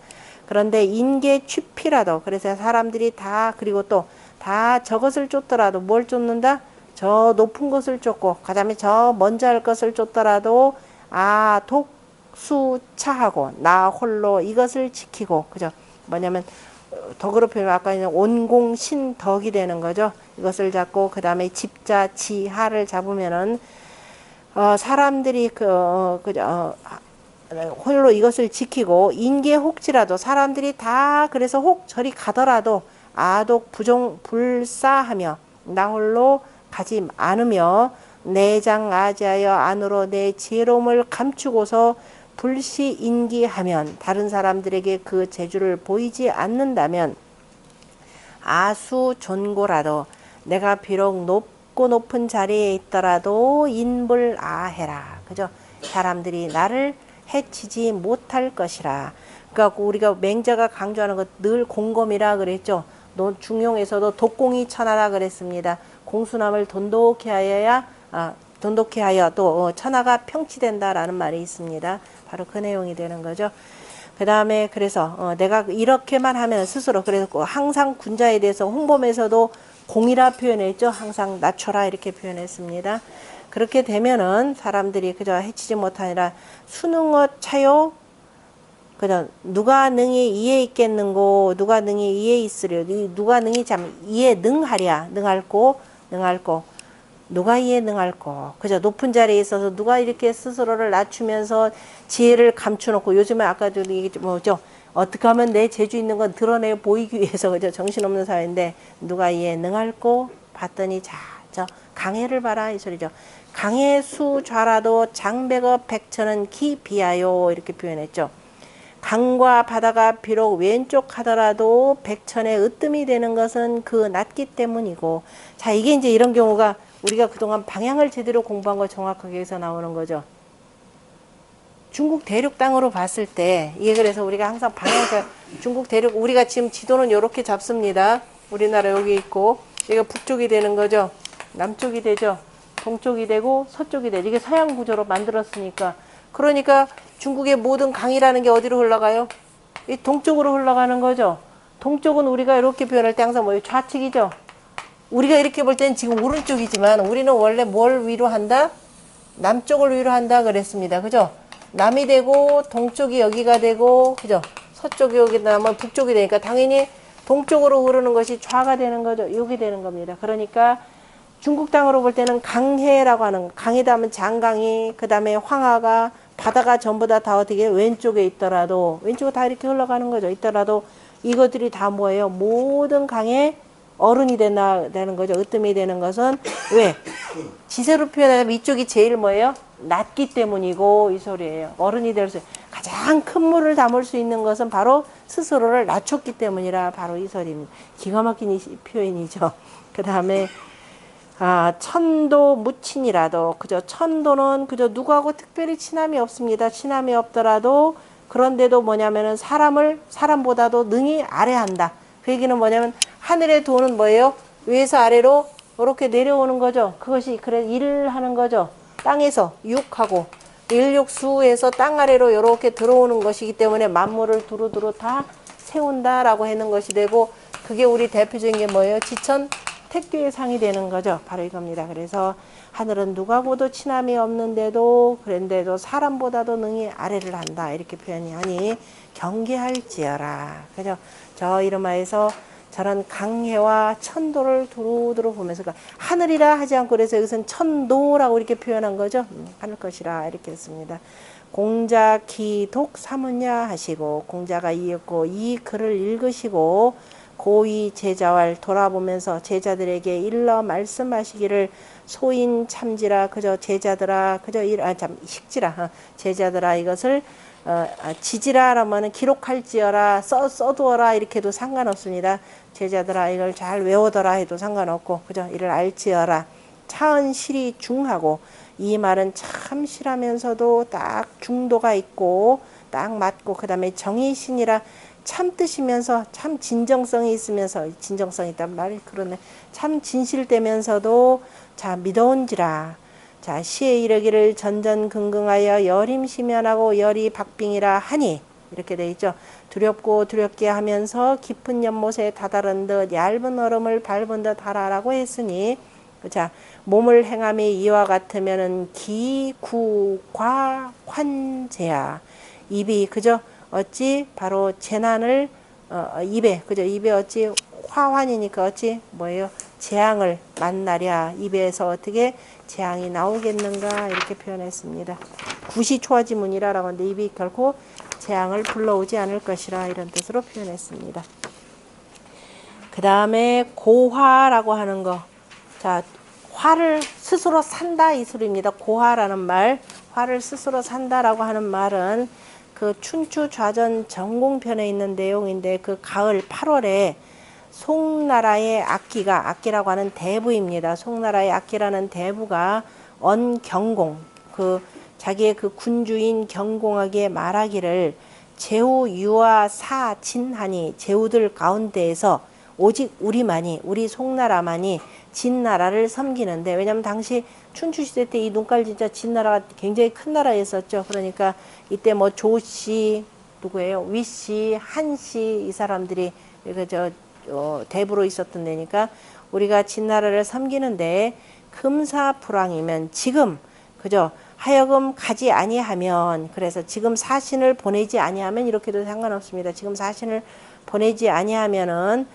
그런데 인계 취피라도 그래서 사람들이 다 그리고 또 다 저것을 쫓더라도 뭘 쫓는다? 저 높은 것을 쫓고 그다음에 저 먼저 할 것을 쫓더라도 독수차하고 나 홀로 이것을 지키고 그죠? 뭐냐면 덕으로 표현하면 아까 온공신덕이 되는 거죠. 이것을 잡고 그 다음에 집자지하를 잡으면은 사람들이 홀로 이것을 지키고 인계 혹지라도 사람들이 다 그래서 혹 저리 가더라도 아독 부종 불사하며 나 홀로 가지 않으며 내장아지하여 안으로 내 지혜로움을 감추고서 불시인기하면 다른 사람들에게 그 재주를 보이지 않는다면 아수존고라도 내가 비록 높고 높은 자리에 있더라도 인불아해라. 그죠? 사람들이 나를 해치지 못할 것이라. 그러니까 우리가 맹자가 강조하는 것 늘 공검이라 그랬죠. 중용에서도 독공이 천하라 그랬습니다. 공수남을 돈독히 하여 또 천하가 평치된다라는 말이 있습니다. 바로 그 내용이 되는 거죠. 그 다음에 그래서 내가 이렇게만 하면 스스로 그래서 항상 군자에 대해서 홍범에서도 공이라 표현했죠. 항상 낮춰라 이렇게 표현했습니다. 그렇게 되면은 사람들이 그저 해치지 못하니라 수능어 차요 그죠? 누가 능히 이에 있겠는고 누가 능히 이에 있으려 누가 능히 참 이에 능하랴 능할고 누가 이에 능할고 그죠? 높은 자리에 있어서 누가 이렇게 스스로를 낮추면서 지혜를 감추놓고 요즘에 아까도 얘기했죠 뭐죠? 어떻게 하면 내 재주 있는 건 드러내 보이기 위해서 그죠? 정신없는 사회인데 누가 이에 능할고 봤더니 저 강해를 봐라 이 소리죠. 강해수 좌라도 장백어 백천은 기비하요 이렇게 표현했죠. 강과 바다가 비록 왼쪽 하더라도 백천의 으뜸이 되는 것은 그 낮기 때문이고 자 이게 이제 이런 경우가 우리가 그동안 방향을 제대로 공부한 거 정확하게 해서 나오는 거죠. 중국 대륙 땅으로 봤을 때 이게 그래서 우리가 항상 방향을 중국 대륙 우리가 지금 지도는 이렇게 잡습니다. 우리나라 여기 있고 여기가 북쪽이 되는 거죠. 남쪽이 되죠. 동쪽이 되고 서쪽이 되죠. 이게 서양 구조로 만들었으니까 그러니까 중국의 모든 강이라는 게 어디로 흘러가요? 이 동쪽으로 흘러가는 거죠. 동쪽은 우리가 이렇게 표현할 때 항상 뭐예요? 좌측이죠. 우리가 이렇게 볼 때는 지금 오른쪽이지만 우리는 원래 뭘 위로 한다? 남쪽을 위로 한다 그랬습니다. 그죠? 남이 되고 동쪽이 여기가 되고 그죠? 서쪽이 여기 나면 북쪽이 되니까 당연히 동쪽으로 흐르는 것이 좌가 되는 거죠. 여기 되는 겁니다. 그러니까 중국 땅으로 볼 때는 강해라고 하는 강해다 하면 장강이 그 다음에 황하가 바다가 전부 다 어떻게 왼쪽에 있더라도 왼쪽에 다 이렇게 흘러가는 거죠. 있더라도 이것들이 다 뭐예요? 모든 강의 어른이 되는 거죠. 으뜸이 되는 것은 왜? 지세로 표현하면 이쪽이 제일 뭐예요? 낮기 때문이고 이 소리예요. 어른이 될 수 가장 큰 물을 담을 수 있는 것은 바로 스스로를 낮췄기 때문이라 바로 이 소리입니다. 기가 막힌 표현이죠. 그 다음에 천도 무친이라도 그저 천도는 그저 누구하고 특별히 친함이 없습니다. 친함이 없더라도 그런데도 뭐냐면은 사람보다도 능히 아래한다. 그 얘기는 뭐냐면 하늘의 도는 뭐예요? 위에서 아래로 이렇게 내려오는 거죠. 그것이 그래 일을 하는 거죠. 땅에서 육하고 일육수에서 땅 아래로 이렇게 들어오는 것이기 때문에 만물을 두루두루 다 세운다라고 하는 것이 되고 그게 우리 대표적인 게 뭐예요? 지천 택교의 상이 되는 거죠. 바로 이겁니다. 그래서 하늘은 누구하고도 친함이 없는데도 그런데도 사람보다도 능히 아래를 한다. 이렇게 표현이 하니 경계할지어라. 그죠? 저 이름하여서 저런 강해와 천도를 두루두루 보면서 그러니까 하늘이라 하지 않고 그래서 여기서는 천도라고 이렇게 표현한 거죠. 하늘 것이라 이렇게 했습니다. 공자 기독 사문야 하시고 공자가 이었고 이 글을 읽으시고 고위 제자왈 돌아보면서 제자들에게 일러 말씀하시기를 소인 참지라 그저 제자들아 그저 식지라 제자들아 이것을 지지라 하면은 기록할지어라 써두어라 이렇게 해도 상관없습니다. 제자들아 이걸 잘 외우더라 해도 상관없고 그저 이를 알지어라 차은실이 중하고 이 말은 참 실하면서도 딱 중도가 있고 딱 맞고, 그 다음에 정의신이라 참 뜻이면서 참 진정성이 있으면서, 진정성이 있단 말이 그러네. 참 진실되면서도 자 믿어온지라. 자 시에 이르기를 전전긍긍하여 열임시면하고 열이 박빙이라 하니, 이렇게 돼 있죠. 두렵고 두렵게 하면서 깊은 연못에 다다른 듯 얇은 얼음을 밟은 듯 하라라고 했으니, 자 몸을 행함이 이와 같으면은 기구과환제야. 입이 그저 어찌 바로 재난을 입에 그저 입에 어찌 화환이니까 어찌 뭐예요? 재앙을 만나랴. 입에서 어떻게 재앙이 나오겠는가, 이렇게 표현했습니다. 구시초하지문이라라고 하는데 입이 결코 재앙을 불러오지 않을 것이라, 이런 뜻으로 표현했습니다. 그 다음에 고화라고 하는 거. 자, 화를 스스로 산다 이 소리입니다. 고화라는 말, 화를 스스로 산다라고 하는 말은 그 춘추 좌전 전공편에 있는 내용인데, 그 가을 8월에 송나라의 악기라고 하는 대부입니다. 송나라의 악기라는 대부가 언경공, 그 자기의 그 군주인 경공에게 말하기를, 제후 유아 사 진하니, 제후들 가운데에서 오직 우리 송나라만이 진나라를 섬기는데, 왜냐면 당시 춘추시대 때 이 눈깔 진짜 진나라가 굉장히 큰 나라였었죠. 그러니까 이때 뭐 조씨 누구예요? 위씨, 한씨, 이 사람들이 대부로 있었던 데니까 우리가 진나라를 섬기는데, 금사불왕이면 지금 그죠? 하여금 가지 아니하면, 그래서 지금 사신을 보내지 아니하면 이렇게도 상관없습니다. 지금 사신을 보내지 아니하면은,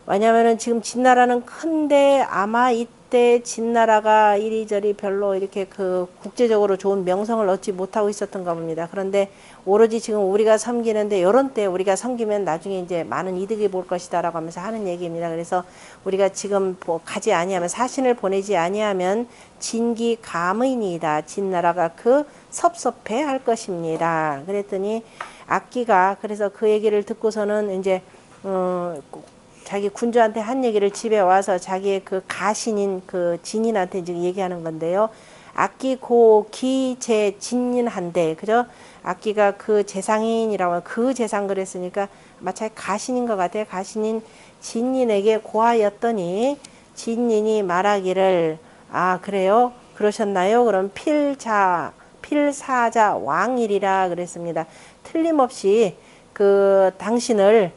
왜냐면은 지금 진나라는 큰데 아마 이때 진나라가 이리저리 별로 이렇게 그 국제적으로 좋은 명성을 얻지 못하고 있었던가 봅니다. 그런데 오로지 지금 우리가 섬기는데, 요런 때 우리가 섬기면 나중에 이제 많은 이득이 볼 것이다라고 하면서 하는 얘기입니다. 그래서 우리가 지금 가지 아니하면, 사신을 보내지 아니하면 진기 감의니이다. 진나라가 그 섭섭해 할 것입니다. 그랬더니 악기가, 그래서 그 얘기를 듣고서는 이제 자기 군주한테 한 얘기를 집에 와서 자기의 그 가신인 그 진인한테 지금 얘기하는 건데요. 악기 고 기제 진인한데, 그죠? 악기가 그 재상인이라고, 그 재상 그랬으니까 마찬가지 가신인 것 같아요. 가신인 진인에게 고하였더니, 진인이 말하기를, 아 그래요? 그러셨나요? 그럼 필사자 왕일이라 그랬습니다. 틀림없이 그 당신을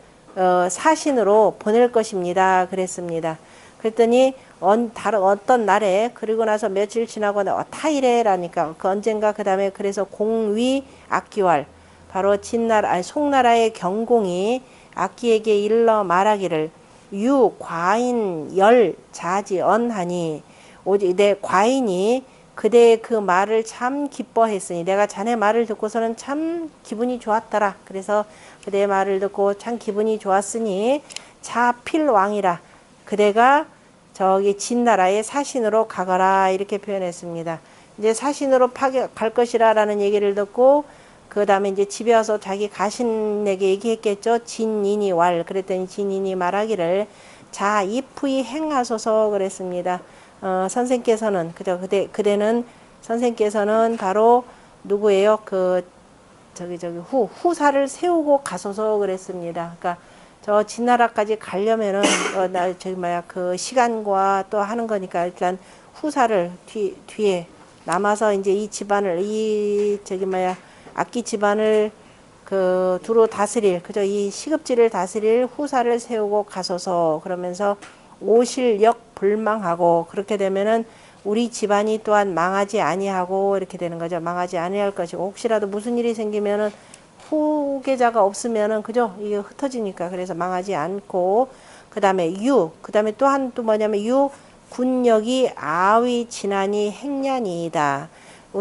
사신으로 보낼 것입니다. 그랬습니다. 그랬더니 어떤 날에, 그리고 나서 며칠 지나고 타일에라니까 그 언젠가, 그 다음에 그래서 공위 악기왈, 바로 송나라의 경공이 악기에게 일러 말하기를, 유 과인 열 자지 언하니, 오직 내 과인이 그대의 그 말을 참 기뻐했으니, 내가 자네 말을 듣고서는 참 기분이 좋았더라. 그래서 그대의 말을 듣고 참 기분이 좋았으니 자필왕이라, 그대가 저기 진나라의 사신으로 가거라, 이렇게 표현했습니다. 이제 사신으로 갈 것이라 라는 얘기를 듣고, 그 다음에 이제 집에 와서 자기 가신에게 얘기했겠죠. 진인이 왈. 그랬더니 진인이 말하기를, 자 이프이 행하소서 그랬습니다. 선생께서는 그대는 선생께서는 바로 누구예요? 그 후사를 세우고 가소서 그랬습니다. 그러니까 저 진나라까지 가려면은 그 시간과 또 하는 거니까, 일단 후사를 뒤에 남아서 이제 이 집안을, 악기 집안을 그 두루 다스릴, 그저 이 시급지를 다스릴 후사를 세우고 가소서. 그러면서 오실역 불망하고, 그렇게 되면은 우리 집안이 또한 망하지 아니하고, 이렇게 되는 거죠. 망하지 아니할 것이고, 혹시라도 무슨 일이 생기면은 후계자가 없으면은 그죠? 이게 흩어지니까, 그래서 망하지 않고, 그 다음에 그 다음에 또 뭐냐면 군역이 아위 진하니 행년이다.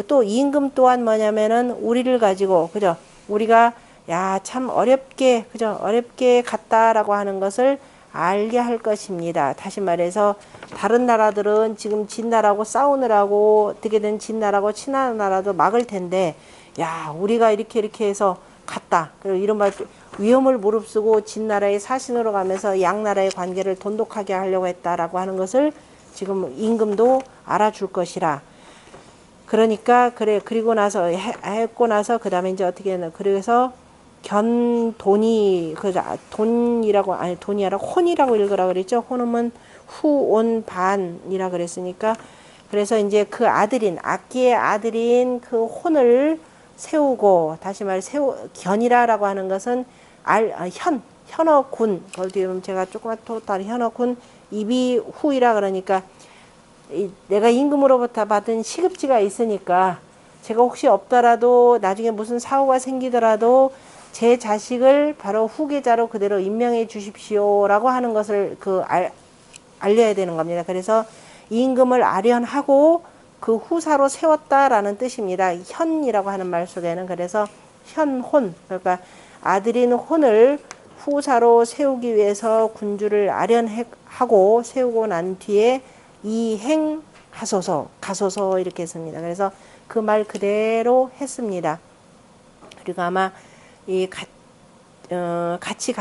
또 임금 또한 뭐냐면은 우리를 가지고, 그죠? 우리가 야 참 어렵게, 그죠? 어렵게 갔다라고 하는 것을 알게 할 것입니다. 다시 말해서 다른 나라들은 지금 진나라하고 싸우느라고 어떻게든 진나라하고 친한 나라도 막을 텐데, 야 우리가 이렇게 해서 갔다. 그리고 이런 말, 위험을 무릅쓰고 진나라의 사신으로 가면서 양나라의 관계를 돈독하게 하려고 했다라고 하는 것을 지금 임금도 알아줄 것이라. 그러니까 그래 그리고 나서 했고 나서 그 다음에 이제 어떻게 했나 그래서 견돈이 그 돈이라고 아니 돈이 아니라 혼이라고 읽으라 그랬죠. 혼음은 후온 반이라 그랬으니까 그래서 이제 그 아들인 악기의 아들인 그 혼을 세우고 다시 말해 견이라라고 하는 것은 현어군 어디 보면 제가 조그맣 다른 현어군 입이 후이라 그러니까 내가 임금으로부터 받은 시급지가 있으니까 제가 혹시 없더라도 나중에 무슨 사고가 생기더라도 제 자식을 바로 후계자로 그대로 임명해 주십시오라고 하는 것을 알려야 되는 겁니다. 그래서 임금을 아련하고 그 후사로 세웠다라는 뜻입니다. 현이라고 하는 말 속에는 그래서 현혼 그러니까 아들인 혼을 후사로 세우기 위해서 군주를 아련하고 세우고 난 뒤에 이행하소서 가소서 이렇게 했습니다. 그래서 그 말 그대로 했습니다. 그리고 아마 같이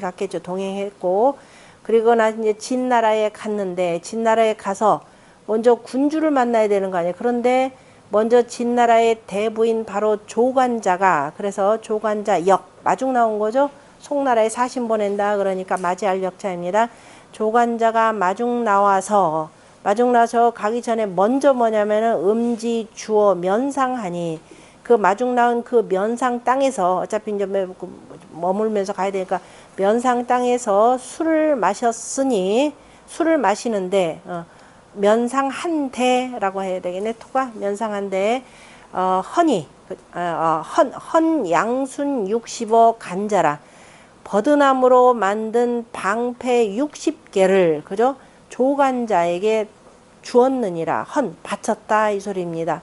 갔겠죠. 동행했고 그리고 나 이제 진나라에 갔는데 진나라에 가서 먼저 군주를 만나야 되는 거 아니에요. 그런데 먼저 진나라의 대부인 바로 조관자가 그래서 조관자 역 마중 나온 거죠. 송나라에 사신 보낸다 그러니까 맞이할 역자입니다. 조관자가 마중 나와서 가기 전에 먼저 뭐냐면은 음지 주어 면상하니 그 마중 나온 그 면상 땅에서 어차피 이제 머물면서 가야 되니까 면상 땅에서 술을 마셨으니 술을 마시는데 면상 한 대라고 해야 되겠네. 토가 면상 한 대 헌 양순 60어 간자라 버드나무로 만든 방패 60개를 그죠? 조간자에게 주었느니라 바쳤다 이 소리입니다.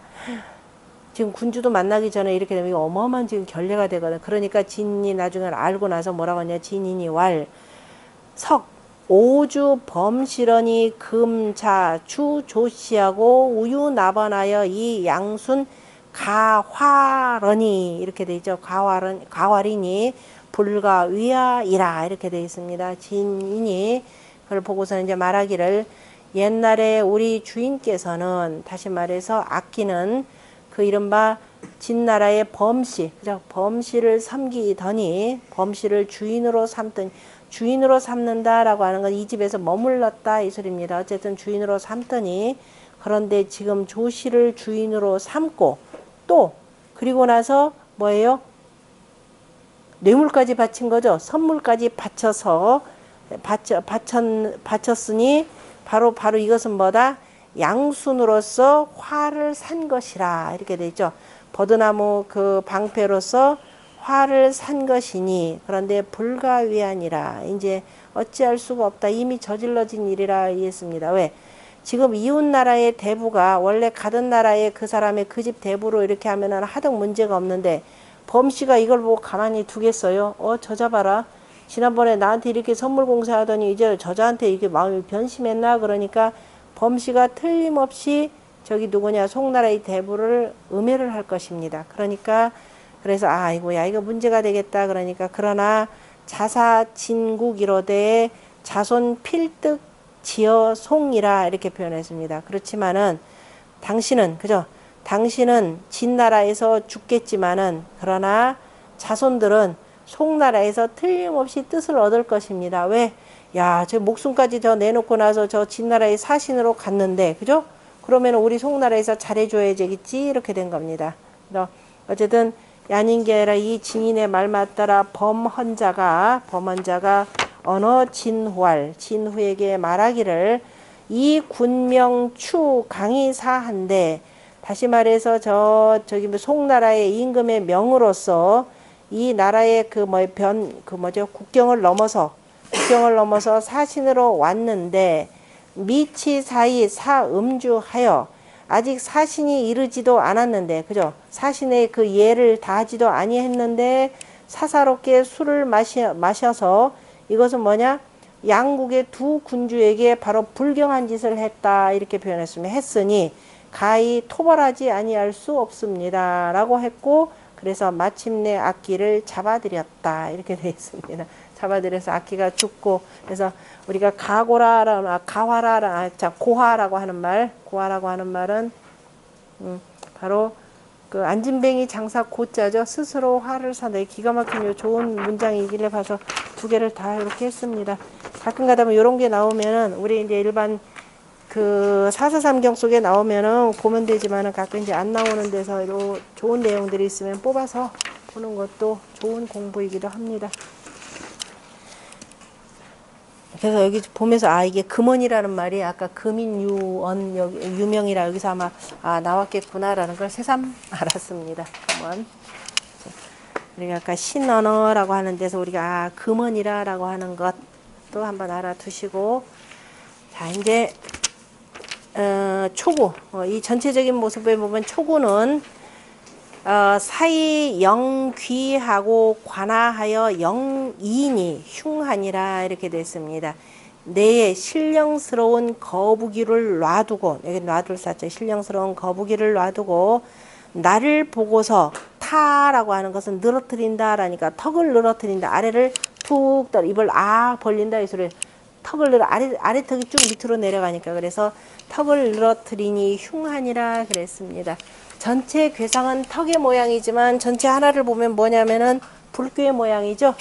지금 군주도 만나기 전에 이렇게 되면 어마어마한 지금 결례가 되거든. 그러니까 진이 나중에 알고 나서 뭐라고 하냐. 진인이 석 오주 범실언이 금자 주 조씨하고 우유 나번하여 이 양순 가화런이 이렇게 돼 있죠. 가화리니 불가 위하이라 이렇게 되어 있습니다. 진인이 그걸 보고서는 이제 말하기를 옛날에 우리 주인께서는 다시 말해서 악기는 그 이른바 진나라의 범씨, 그죠? 범씨를 섬기더니 범씨를 주인으로 삼는다라고 하는 건 이 집에서 머물렀다 이 소리입니다. 어쨌든 주인으로 삼더니 그런데 지금 조씨를 주인으로 삼고 또 그리고 나서 뭐예요? 뇌물까지 바친 거죠. 선물까지 바쳤으니 바로 이것은 뭐다? 양순으로서 화를 산 것이라 이렇게 돼 있죠. 버드나무 그 방패로서 화를 산 것이니 그런데 불가위하니라 이제 어찌할 수가 없다. 이미 저질러진 일이라 이해했습니다. 왜? 지금 이웃나라의 대부가 원래 가던 나라의 그 사람의 그 집 대부로 이렇게 하면은 하등 문제가 없는데 범씨가 이걸 보고 가만히 두겠어요? 저자 봐라. 지난번에 나한테 이렇게 선물 공사하더니 이제 저자한테 이렇게 마음이 변심했나? 그러니까 범씨가 틀림없이 저기 누구냐 송나라의 대부를 음해를 할 것입니다. 그러니까 그래서 아이고야 이거 문제가 되겠다. 그러니까 그러나 자사 진국 이로되 자손 필득 지어 송이라 이렇게 표현했습니다. 그렇지만은 당신은 그죠? 당신은 진나라에서 죽겠지만은 그러나 자손들은 송나라에서 틀림없이 뜻을 얻을 것입니다. 왜? 야, 저 목숨까지 저 내놓고 나서 저 진나라의 사신으로 갔는데, 그죠? 그러면 우리 송나라에서 잘해줘야 되겠지? 이렇게 된 겁니다. 어쨌든, 아닌 게 아니라 이 진인의 말 맞따라 범헌자가 언어 진후에게 말하기를 이 군명 추 강의사한데, 다시 말해서 저기 송나라의 임금의 명으로서 이 나라의 국경을 넘어서 사신으로 왔는데 미치 사이 사음주하여 아직 사신이 이르지도 않았는데 그죠? 사신의 그 예를 다하지도 아니했는데 사사롭게 술을 마셔서 이것은 뭐냐? 양국의 두 군주에게 바로 불경한 짓을 했다 이렇게 표현했습니다. 했으니 가히 토벌하지 아니할 수 없습니다 라고 했고 그래서 마침내 악기를 잡아들였다 이렇게 되어 있습니다. 잡아들여서 악기가 죽고 그래서 우리가 고화라고 하는 말은 바로 그 안진뱅이 장사 고자죠. 스스로 화를 사다. 기가 막힌 요 좋은 문장이길래 봐서 두 개를 다 이렇게 했습니다. 가끔 가다 보면 이런 게 나오면은 우리 이제 일반 그 사사삼경 속에 나오면은 보면 되지만은 가끔 이제 안 나오는 데서 요 좋은 내용들이 있으면 뽑아서 보는 것도 좋은 공부이기도 합니다. 그래서 여기 보면서 아 이게 금원이라는 말이 아까 금인유언 여기 유명이라 여기서 아마 아 나왔겠구나라는 걸 새삼 알았습니다. 금원. 우리가 아까 신언어라고 하는 데서 우리가 아 금원이라라고 하는 것도 한번 알아두시고 자 이제 초구 이 전체적인 모습에 보면 초구는 사이 영귀하고 관하하여 영이니 흉하니라 이렇게 됐습니다. 내에 신령스러운 거북이를 놔두고 여기 놔둘 사자 신령스러운 거북이를 놔두고 나를 보고서 타라고 하는 것은 늘어뜨린다라니까 턱을 늘어뜨린다 아래를 툭 떨어 입을 아 벌린다 이 소리 턱을 늘어 아래 턱이 쭉 밑으로 내려가니까 그래서 턱을 늘어뜨리니 흉하니라 그랬습니다. 전체 괴상은 턱의 모양이지만 전체 하나를 보면 뭐냐면은 불교의 모양이죠.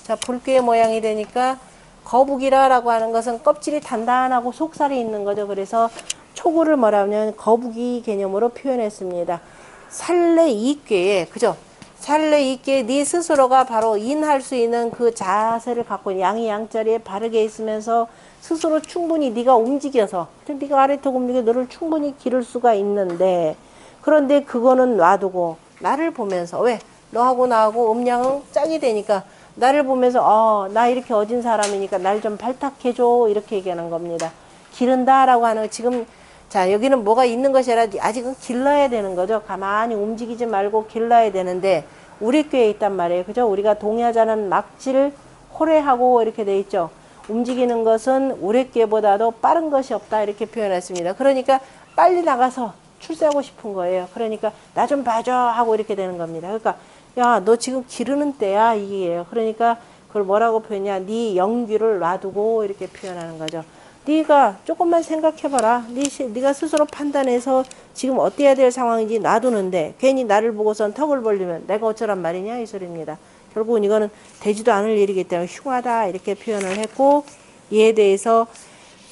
자, 불교의 모양이 되니까 거북이라라고 하는 것은 껍질이 단단하고 속살이 있는 거죠. 그래서 초구를 뭐라면 거북이 개념으로 표현했습니다. 살레이꾀에 그죠? 살레이꾀에 네 스스로가 바로 인할 수 있는 그 자세를 갖고 양이 양자리에 바르게 있으면서 스스로 충분히 네가 움직여서 네가 아래턱 움직여 너를 충분히 기를 수가 있는데 그런데 그거는 놔두고 나를 보면서 왜 너하고 나하고 음양은 짝이 되니까 나를 보면서 나 이렇게 어진 사람이니까 날 좀 발탁해줘 이렇게 얘기하는 겁니다. 기른다라고 하는 지금 자 여기는 뭐가 있는 것이 아니라 아직은 길러야 되는 거죠. 가만히 움직이지 말고 길러야 되는데 우리 꾀에 있단 말이에요. 그죠? 우리가 동야자는 막지를 호래하고 이렇게 돼 있죠. 움직이는 것은 우리 꾀보다도 빠른 것이 없다 이렇게 표현했습니다. 그러니까 빨리 나가서 출세하고 싶은 거예요. 그러니까 나 좀 봐줘 하고 이렇게 되는 겁니다. 그러니까 야 너 지금 기르는 때야 이게요. 그러니까 그걸 뭐라고 표현이냐 네 영귀를 놔두고 이렇게 표현하는 거죠. 네가 조금만 생각해봐라. 네가 스스로 판단해서 지금 어때야 될 상황인지 놔두는데 괜히 나를 보고선 턱을 벌리면 내가 어쩌란 말이냐 이 소리입니다. 결국은 이거는 되지도 않을 일이기 때문에 흉하다 이렇게 표현을 했고 이에 대해서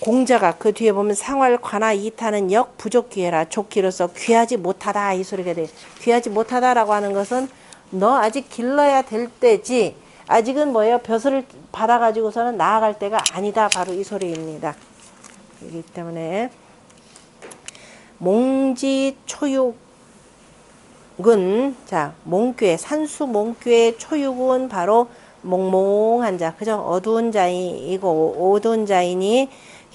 공자가 그 뒤에 보면 상활 관하 이타는 역 부족 귀해라 족기로서 귀하지 못하다 이 소리가 돼. 귀하지 못하다라고 하는 것은 너 아직 길러야 될 때지 아직은 뭐예요 벼슬을 받아가지고서는 나아갈 때가 아니다 바로 이 소리입니다. 그렇기 때문에 몽지 초육은 자 몽괴 산수 몽괴 초육은 바로 몽몽한 자 그죠 어두운 자이고 어두운 자이니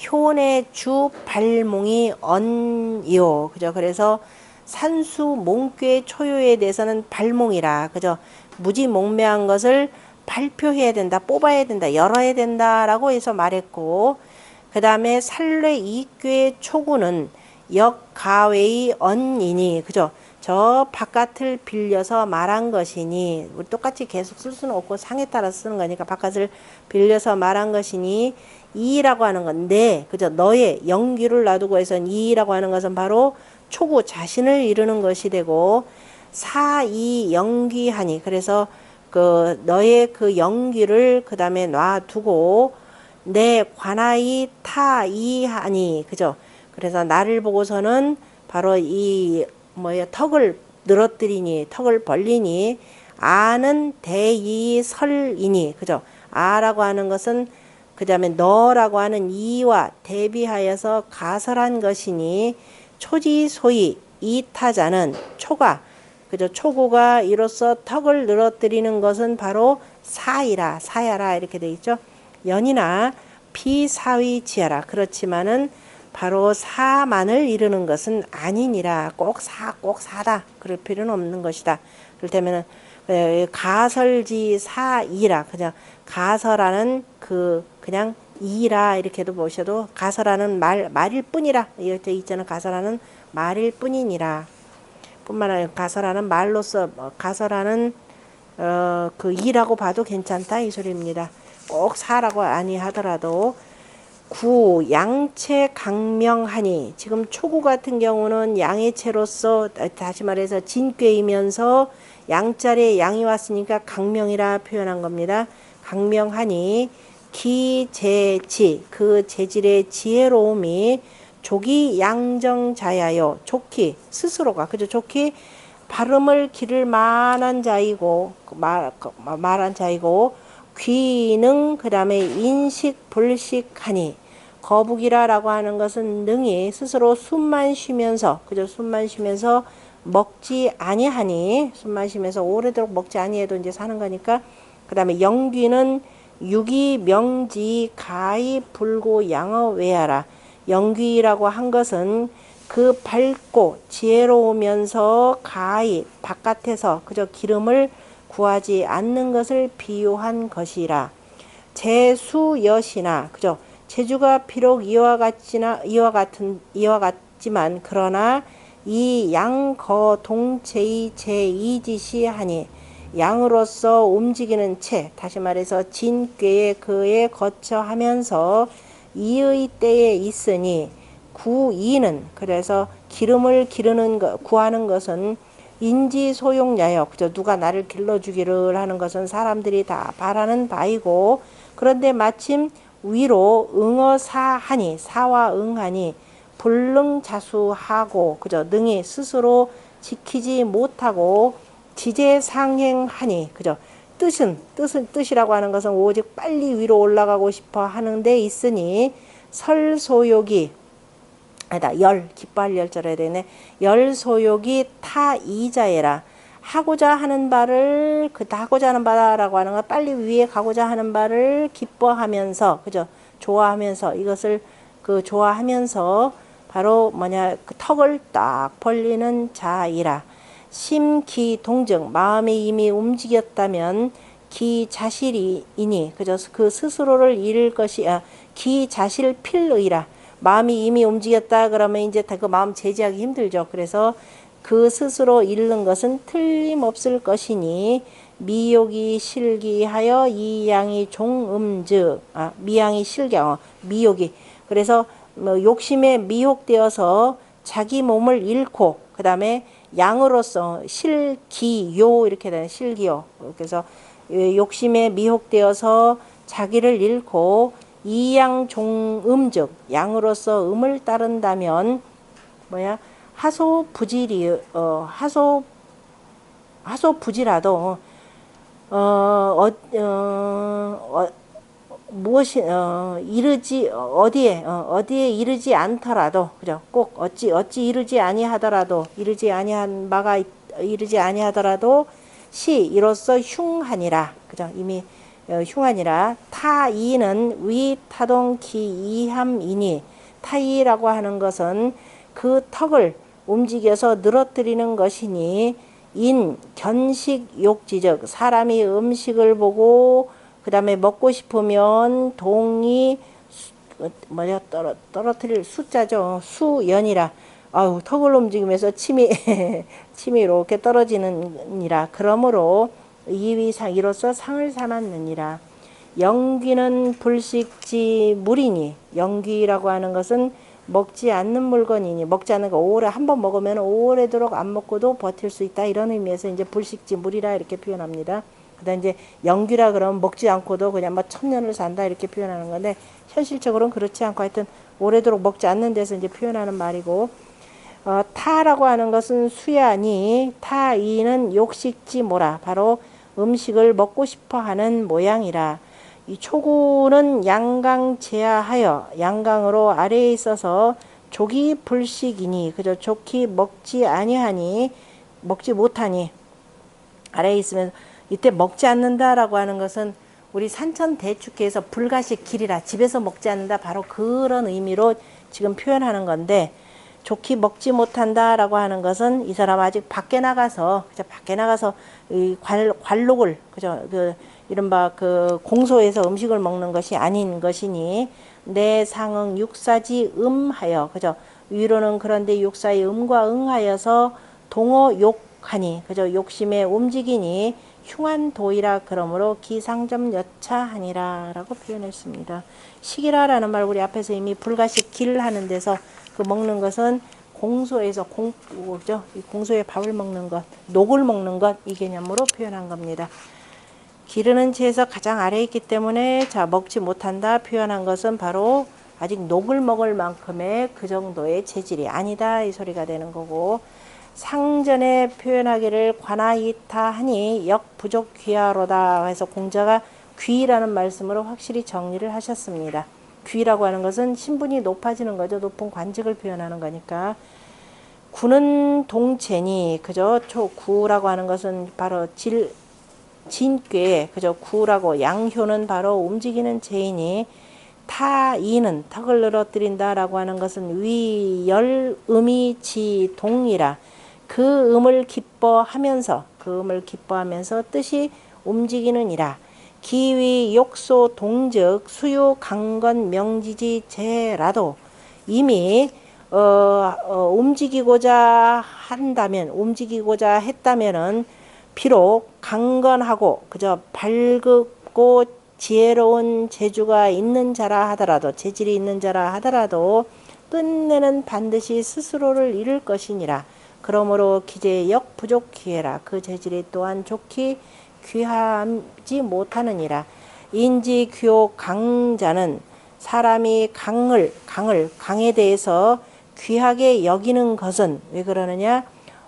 효내 주 발몽이 언이요 그죠 그래서 산수 몽괴 초요에 대해서는 발몽이라 그죠 무지몽매한 것을 발표해야 된다 뽑아야 된다 열어야 된다라고 해서 말했고 그 다음에 살례 이괴 초구는 역가외의 언이니 그죠 저 바깥을 빌려서 말한 것이니 우리 똑같이 계속 쓸 수는 없고 상에 따라 쓰는 거니까 바깥을 빌려서 말한 것이니 이라고 하는 건데 그죠 너의 영귀를 놔두고 해서 이라고 하는 것은 바로 초구 자신을 이루는 것이 되고 사이 영귀하니 그래서 그 너의 그 영귀를 그 다음에 놔두고 내 관하이 타이하니 그죠 그래서 나를 보고서는 바로 이 뭐야 턱을 늘어뜨리니 턱을 벌리니 아는 대이설이니 그죠 아라고 하는 것은 그 다음에 너라고 하는 이와 대비하여서 가설한 것이니 초지소이 이타자는 초가 그죠 초구가 이로써 턱을 늘어뜨리는 것은 바로 사이라 사야라 이렇게 돼 있죠 연이나 피사위지하라 그렇지만은 바로 사만을 이루는 것은 아니니라 꼭 사다 그럴 필요는 없는 것이다 그렇다면은 가설지 사이라 그냥 가설하는 그 그냥 이라 이렇게도 보셔도 가설하는 말일 뿐이라 이렇게 있잖아 가설하는 말일 뿐이니라 뿐만 아니라 가설하는 말로서 가설하는 그 이라고 봐도 괜찮다 이 소리입니다. 꼭 사라고 아니 하더라도 구 양체 강명하니, 지금 초구 같은 경우는 양의체로서 다시 말해서 진꾀이면서 양자리에 양이 왔으니까 강명이라 표현한 겁니다. 강명하니 기재지, 그 재질의 지혜로움이 조기 양정자야요. 좋기 스스로가 그죠. 좋기 발음을 기를 만한 자이고 말한 자이고, 귀능 그다음에 인식 불식하니, 거북이라라고 하는 것은 능히 스스로 숨만 쉬면서 그죠. 숨만 쉬면서 먹지 아니하니, 숨만 쉬면서 오래도록 먹지 아니해도 이제 사는 거니까. 그다음에 영귀는 유기 명지 가히 불고 양어 외하라. 영귀라고 한 것은 그 밝고 지혜로우면서 가히 바깥에서 그저 기름을 구하지 않는 것을 비유한 것이라. 제수여시나, 그죠. 제주가 비록 이와 같지만 그러나 이 양거동체의 제2지시 하니, 양으로서 움직이는 체, 다시 말해서 진꾀에 그에 거처하면서 이의 때에 있으니, 구이는 그래서 기름을 기르는 것, 구하는 것은 인지소용야여, 그죠. 누가 나를 길러주기를 하는 것은 사람들이 다 바라는 바이고, 그런데 마침 위로 응어사하니, 사와 응하니 불능자수하고, 그죠. 능히 스스로 지키지 못하고 지제상행하니, 그죠. 뜻이라고 하는 것은 오직 빨리 위로 올라가고 싶어 하는 데 있으니, 설소욕이 아니다, 기뻐할 열자라 해야 되네. 열소욕이 타이자에라. 하고자 하는 바를, 하고자 하는 바라고 하는 건 빨리 위에 가고자 하는 바를 기뻐하면서, 그죠. 좋아하면서, 이것을 좋아하면서 바로 뭐냐, 그 턱을 딱 벌리는 자이라. 심기동정, 마음이 이미 움직였다면 기자실이니, 그죠. 그 스스로를 잃을 것이, 기자실필의라. 마음이 이미 움직였다 그러면 이제 그 마음 제지하기 힘들죠. 그래서 그 스스로 잃는 것은 틀림없을 것이니, 미욕이 실기하여 이양이 종음즉, 미양이 실경, 미욕이, 그래서 욕심에 미혹되어서 자기 몸을 잃고, 그 다음에 양으로서 실기요, 이렇게 되는 실기요. 그래서 욕심에 미혹되어서 자기를 잃고, 이양종음즉, 양으로서 음을 따른다면 하소부지라도 무엇이 이르지 어디에 이르지 않더라도, 그죠. 꼭 어찌 이르지 아니하더라도, 이르지 아니하더라도 시 이로써 흉하니라, 그죠. 이미 흉하니라. 타이는 위타동기이함이니, 타이라고 하는 것은 그 턱을 움직여서 늘어뜨리는 것이니, 인 견식욕지적, 사람이 음식을 보고 그 다음에 먹고 싶으면 동이 떨어뜨릴 숫자죠. 수연이라. 아우, 턱을 움직이면서 침이 이렇게 떨어지느니라. 그러므로 이위상 이로써 상을 삼았느니라. 영귀는 불식지 물이니, 영귀라고 하는 것은 먹지 않는 물건이니, 먹지 않는 거, 오래 한번 먹으면 오래도록 안 먹고도 버틸 수 있다, 이런 의미에서 이제 불식지 물이라 이렇게 표현합니다. 그다음 이제 영귀라 그러면 먹지 않고도 그냥 뭐 천년을 산다 이렇게 표현하는 건데, 현실적으로는 그렇지 않고 하여튼 오래도록 먹지 않는 데서 이제 표현하는 말이고, 타라고 하는 것은 수야니, 타이는 욕식지 뭐라, 바로 음식을 먹고 싶어 하는 모양이라. 이 초구는 양강 제하하여, 양강으로 아래에 있어서 족이 불식이니, 그저 족히 먹지 못하니, 아래에 있으면, 이때 먹지 않는다라고 하는 것은 우리 산천 대축기에서 불가식 길이라, 집에서 먹지 않는다, 바로 그런 의미로 지금 표현하는 건데, 좋게 먹지 못한다라고 하는 것은 이 사람 아직 밖에 나가서 이 관록을, 그죠, 이른바 공소에서 음식을 먹는 것이 아닌 것이니, 내 상응 육사지 음하여, 그죠, 위로는 그런데 육사의 음과 응하여서 동어 욕하니, 그죠, 욕심에 움직이니, 흉한 도이라 그러므로 기상점 여차하니라 라고 표현했습니다. 식이라라는 말 우리 앞에서 이미 불가식 길 하는 데서 그 먹는 것은 공소에서 공죠. 공소에 밥을 먹는 것, 녹을 먹는 것 이 개념으로 표현한 겁니다. 기르는 체에서 가장 아래에 있기 때문에 자 먹지 못한다 표현한 것은 바로 아직 녹을 먹을 만큼의 그 정도의 체질이 아니다 이 소리가 되는 거고, 상전에 표현하기를 관아이타 하니 역 부족 귀하로다 해서 공자가 귀라는 말씀으로 확실히 정리를 하셨습니다. 귀라고 하는 것은 신분이 높아지는 거죠. 높은 관직을 표현하는 거니까. 구는 동체니 그죠. 구라고 하는 것은 바로 진꾀 그죠. 구라고 양효는 바로 움직이는 제이니, 타이는 턱을 늘어뜨린다 라고 하는 것은 위열음이 지동이라 그 음을 기뻐하면서 뜻이 움직이는 이라. 기위 욕소 동즉 수유 강건 명지지 제라도 이미 움직이고자 했다면은 비록 강건하고 그저 밝고 지혜로운 재주가 있는 자라 하더라도, 재질이 있는 자라 하더라도 끝내는 반드시 스스로를 잃을 것이니라. 그러므로 기재의 역 부족 귀해라. 그 재질이 또한 좋기 귀하지 못하느니라. 인지 귀호 강자는 사람이 강에 대해서 귀하게 여기는 것은 왜 그러느냐?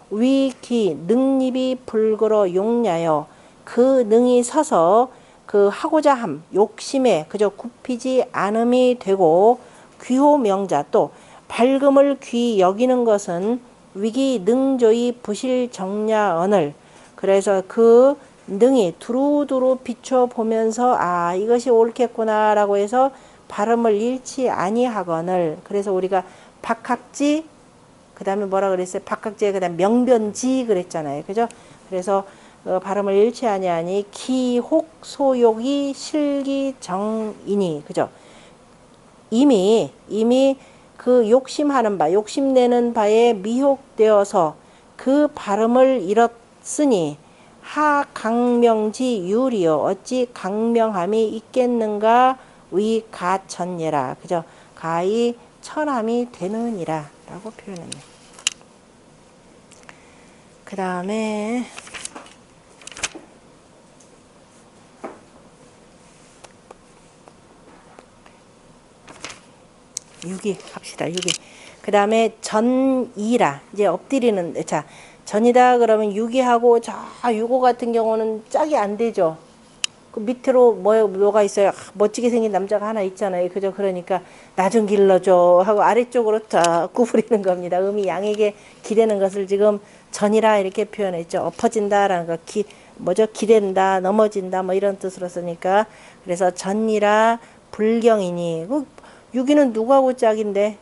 위기 능립이 불거로 용냐여 그 능이 서서 그 하고자 함 욕심에 그저 굽히지 않음이 되고, 귀호 명자 또 밝음을 귀 여기는 것은 위기 능조의 부실 정야언을, 그래서 그 능이 두루두루 비춰보면서 아 이것이 옳겠구나 라고 해서 발음을 잃지 아니하거늘. 그래서 우리가 박학지 그 다음에 뭐라 그랬어요? 박학지에 그 다음 명변지 그랬잖아요. 그죠? 그래서 발음을 잃지 아니하니 기혹 소욕이 실기정이니 그죠? 이미 그 욕심내는 바에 미혹되어서 그 발음을 잃었으니 하 강명지 유리요 어찌 강명함이 있겠는가 위 가천예라 그죠? 가히 천함이 되느니라 라고 표현했네. 그 다음에 유기 합시다. 유기. 그 다음에 전이라 이제 엎드리는 자 전이다 그러면 유기하고 저 유고 같은 경우는 짝이 안 되죠. 그 밑으로 뭐가 있어요. 멋지게 생긴 남자가 하나 있잖아요. 그죠? 그러니까 나 좀 길러줘 하고 아래쪽으로 딱 구부리는 겁니다. 음이 양에게 기대는 것을 지금 전이라 이렇게 표현했죠. 엎어진다라는 거 기댄다 넘어진다 뭐 이런 뜻으로 쓰니까 그래서 전이라 불경이니 그 유기는 누구하고 짝인데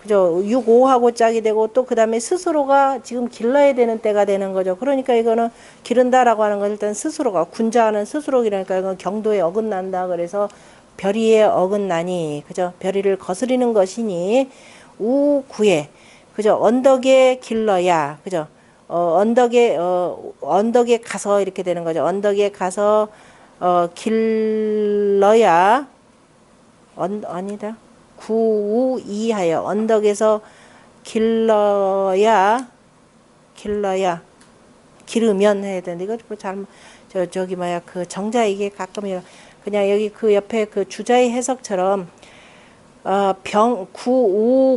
그죠? 6,5하고 짝이 되고 또 그 다음에 스스로가 지금 길러야 되는 때가 되는 거죠. 그러니까 이거는 기른다라고 하는 건 일단 스스로가 군자하는 스스로기라니까 이건 경도에 어긋난다. 그래서 별이에 어긋나니 그죠? 별이를 거스리는 것이니 우구에 그죠? 언덕에 길러야 그죠? 언덕에 가서 이렇게 되는 거죠. 언덕에 가서 길러야 아니다. 구우이하여 언덕에서 길러야 기르면 해야 되는데 이거 뭐 잘못 저기 뭐야 그 정자 이게 가끔 그냥 여기 그 옆에 그 주자의 해석처럼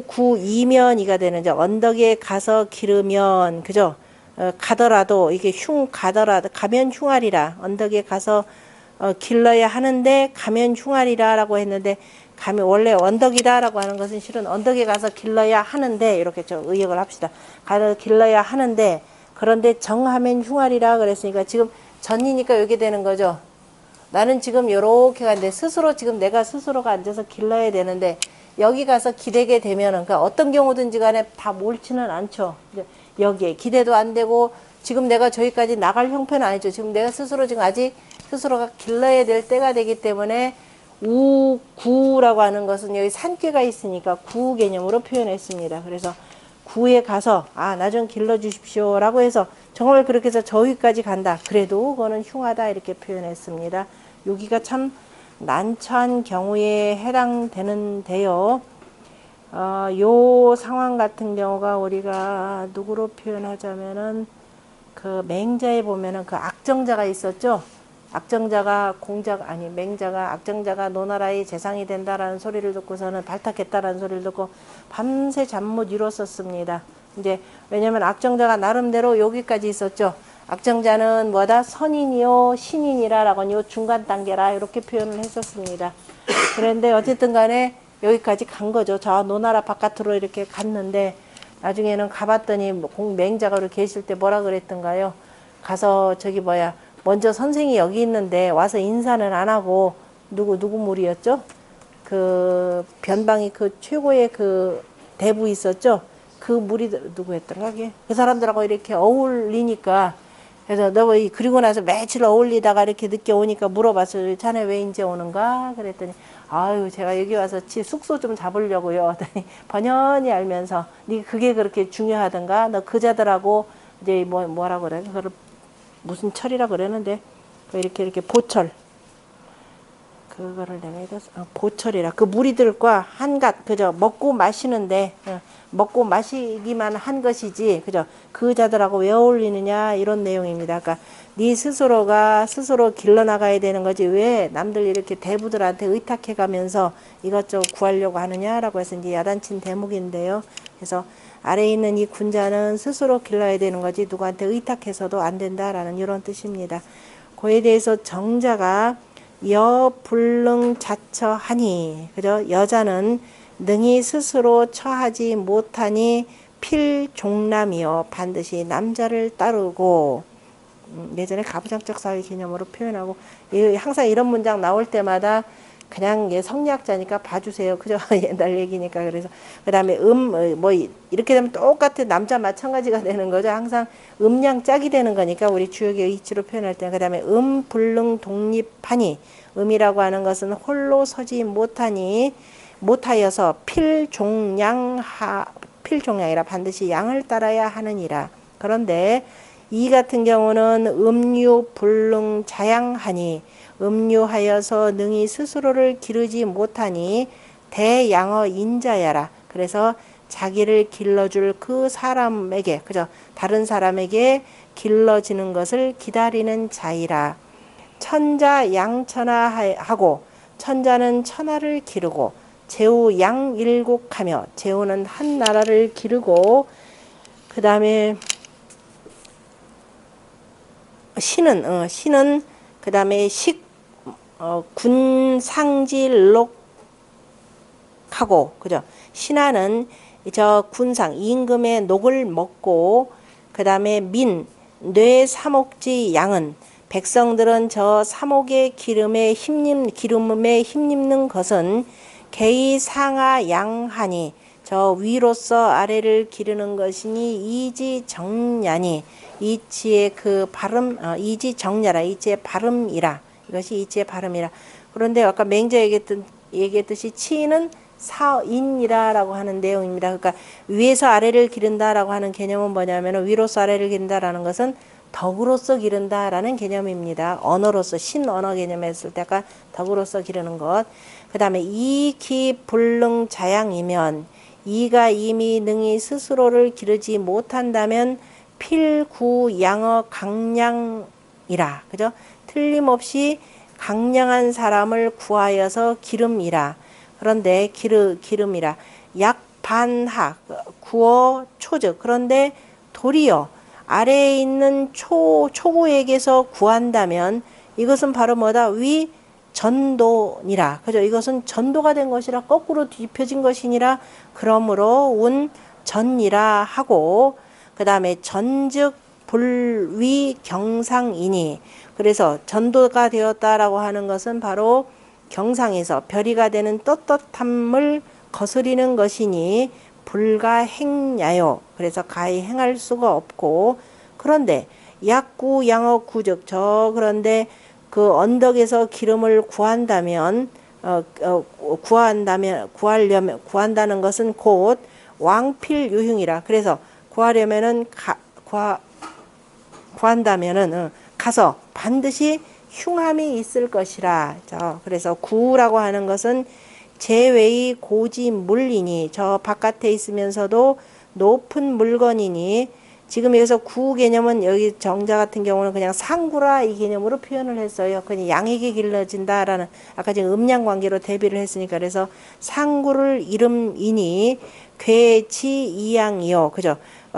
구우이면이가 되는 저 언덕에 가서 기르면 그죠? 가더라도 이게 가더라도 가면 흉하리라 언덕에 가서 길러야 하는데 가면 흉하리라라고 했는데 가면 원래 언덕이다라고 하는 것은 실은 언덕에 가서 길러야 하는데 이렇게 좀 의역을 합시다. 가서 길러야 하는데 그런데 정하면 흉하리라 그랬으니까 지금 전이니까 여기 되는 거죠. 나는 지금 요렇게 가는데 스스로 지금 내가 스스로가 앉아서 길러야 되는데 여기 가서 기대게 되면은 그러니까 어떤 경우든지 간에 다 옳지는 않죠. 여기에 기대도 안 되고 지금 내가 저기까지 나갈 형편은 아니죠. 지금 내가 스스로 지금 아직 스스로가 길러야 될 때가 되기 때문에 우구라고 하는 것은 여기 산괴가 있으니까 구 개념으로 표현했습니다. 그래서 구에 가서 나 좀 길러주십시오 라고 해서 정말 그렇게 해서 저기까지 간다. 그래도 그거는 흉하다 이렇게 표현했습니다. 여기가 참 난처한 경우에 해당되는데요. 요 상황 같은 경우가 우리가 누구로 표현하자면은 그 맹자에 보면은 그 악정자가 있었죠. 악정자가 맹자가 악정자가 노나라의 재상이 된다라는 소리를 듣고서는 발탁했다라는 소리를 듣고 밤새 잠 못 이뤘었습니다. 이제 왜냐면 악정자가 나름대로 여기까지 있었죠. 악정자는 뭐다? 선인이요 신인이라라고 요 중간 단계라 이렇게 표현을 했었습니다. 그런데 어쨌든 간에 여기까지 간 거죠. 저 노나라 바깥으로 이렇게 갔는데 나중에는 가봤더니 맹자가 계실 때 뭐라 그랬던가요? 가서 먼저 선생이 여기 있는데 와서 인사는 안 하고 누구 무리였죠? 그 변방이 그 최고의 그 대부 있었죠? 그 무리 누구였던가? 그 사람들하고 이렇게 어울리니까 그래서 그리고 나서 며칠 어울리다가 이렇게 늦게 오니까 물어봤어요. 자네 왜 이제 오는가? 그랬더니 아유 제가 여기 와서 숙소 좀 잡으려고요. 번연히 알면서 네 그게 그렇게 중요하던가? 너 그자들하고 이제 뭐라 그래? 그걸 무슨 철이라 그러는데 이렇게 보철 그거를 내가 보철이라 그 무리들과 한갓 그저 먹고 마시는데 먹고 마시기만 한 것이지 그저 그 자들하고 왜 어울리느냐 이런 내용입니다. 그러니까 네 스스로가 스스로 길러나가야 되는 거지 왜 남들 이렇게 대부들한테 의탁해 가면서 이것저것 구하려고 하느냐라고 해서 이제 야단친 대목인데요. 그래서 아래에 있는 이 군자는 스스로 길러야 되는 거지 누구한테 의탁해서도 안 된다라는 이런 뜻입니다. 그에 대해서 정자가 여불능 자처하니 그죠? 여자는 능히 스스로 처하지 못하니 필종남이요 반드시 남자를 따르고 예전에 가부장적 사회 개념으로 표현하고 항상 이런 문장 나올 때마다 그냥 성리학자니까 봐주세요. 그죠? 옛날 얘기니까. 그래서 그 다음에 이렇게 되면 똑같은 남자 마찬가지가 되는 거죠. 항상 음양 짝이 되는 거니까 우리 주역의 이치로 표현할 때. 그 다음에 불능 독립하니 음이라고 하는 것은 홀로 서지 못하여서 필종양이라 반드시 양을 따라야 하느니라. 그런데 이 같은 경우는 음유 불능 자양하니 음유하여서 능히 스스로를 기르지 못하니 대양어 인자야라. 그래서 자기를 길러줄 그 사람에게 그죠? 다른 사람에게 길러지는 것을 기다리는 자이라. 천자 양천하하고 천자는 천하를 기르고 제우 양일국하며 제우는 한 나라를 기르고 그 다음에 신은 그 다음에 군상질록하고 그죠? 신하는 저 군상 임금의 녹을 먹고 그 다음에 뇌 사목지 양은 백성들은 저 사목의 기름에 힘입는 것은 개의 상하 양하니 저 위로서 아래를 기르는 것이니 이지정냐니 이치의 그 발음 이지정냐라 이치의 발음이라 이것이 이치의 발음이라. 그런데 아까 맹자 얘기했듯이 치는 사인이라라고 하는 내용입니다. 그러니까 위에서 아래를 기른다라고 하는 개념은 뭐냐면 위로서 아래를 기른다라는 것은 덕으로서 기른다라는 개념입니다. 언어로서 신언어 개념에 했을 때가 덕으로서 기르는 것. 그 다음에 이기 불능 자양이면 이가 이미 능히 스스로를 기르지 못한다면 필구양어 강량이라. 그죠? 틀림없이 강량한 사람을 구하여서 기름이라. 그런데 기름이라. 약반하 구어 초즉. 그런데 도리어 아래에 있는 초구에게서 구한다면 이것은 바로 뭐다? 위 전도니라. 그죠? 이것은 전도가 된 것이라 거꾸로 뒤집혀진 것이니라. 그러므로 운 전이라 하고 그 다음에 전즉 불위 경상이니 그래서 전도가 되었다라고 하는 것은 바로 경상에서 별이가 되는 떳떳함을 거스리는 것이니 불가행야요. 그래서 가히 행할 수가 없고 그런데 약구 양어 구즉 그런데 그 언덕에서 기름을 구한다는 것은 곧 왕필유흉이라. 그래서 구하려면은 구한다면은 가서 반드시 흉함이 있을 것이라. 그래서 구라고 하는 것은 제외의 고지 물리니, 저 바깥에 있으면서도 높은 물건이니, 지금 여기서 구 개념은 여기 정자 같은 경우는 그냥 상구라 이 개념으로 표현을 했어요. 그냥 양에게 길러진다라는, 아까 지금 음양 관계로 대비를 했으니까. 그래서 상구를 이름이니 괴지 이양이요. 그죠?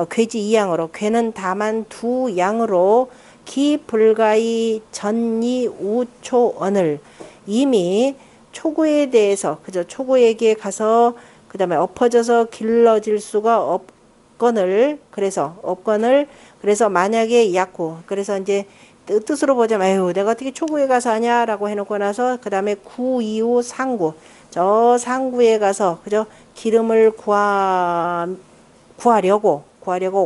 괴지 이양으로, 괴는 다만 두 양으로 기 불가이 전이 우초언을, 이미 초구에 대해서, 그죠? 초구에게 가서 그 다음에 엎어져서 길러질 수가 없거늘, 그래서 만약에 약구, 그래서 이제 뜻으로 보자면, 에휴, 내가 어떻게 초구에 가서 하냐라고 해놓고 나서, 그 다음에 구 이후 상구, 저 상구에 가서, 그죠? 기름을 구하려고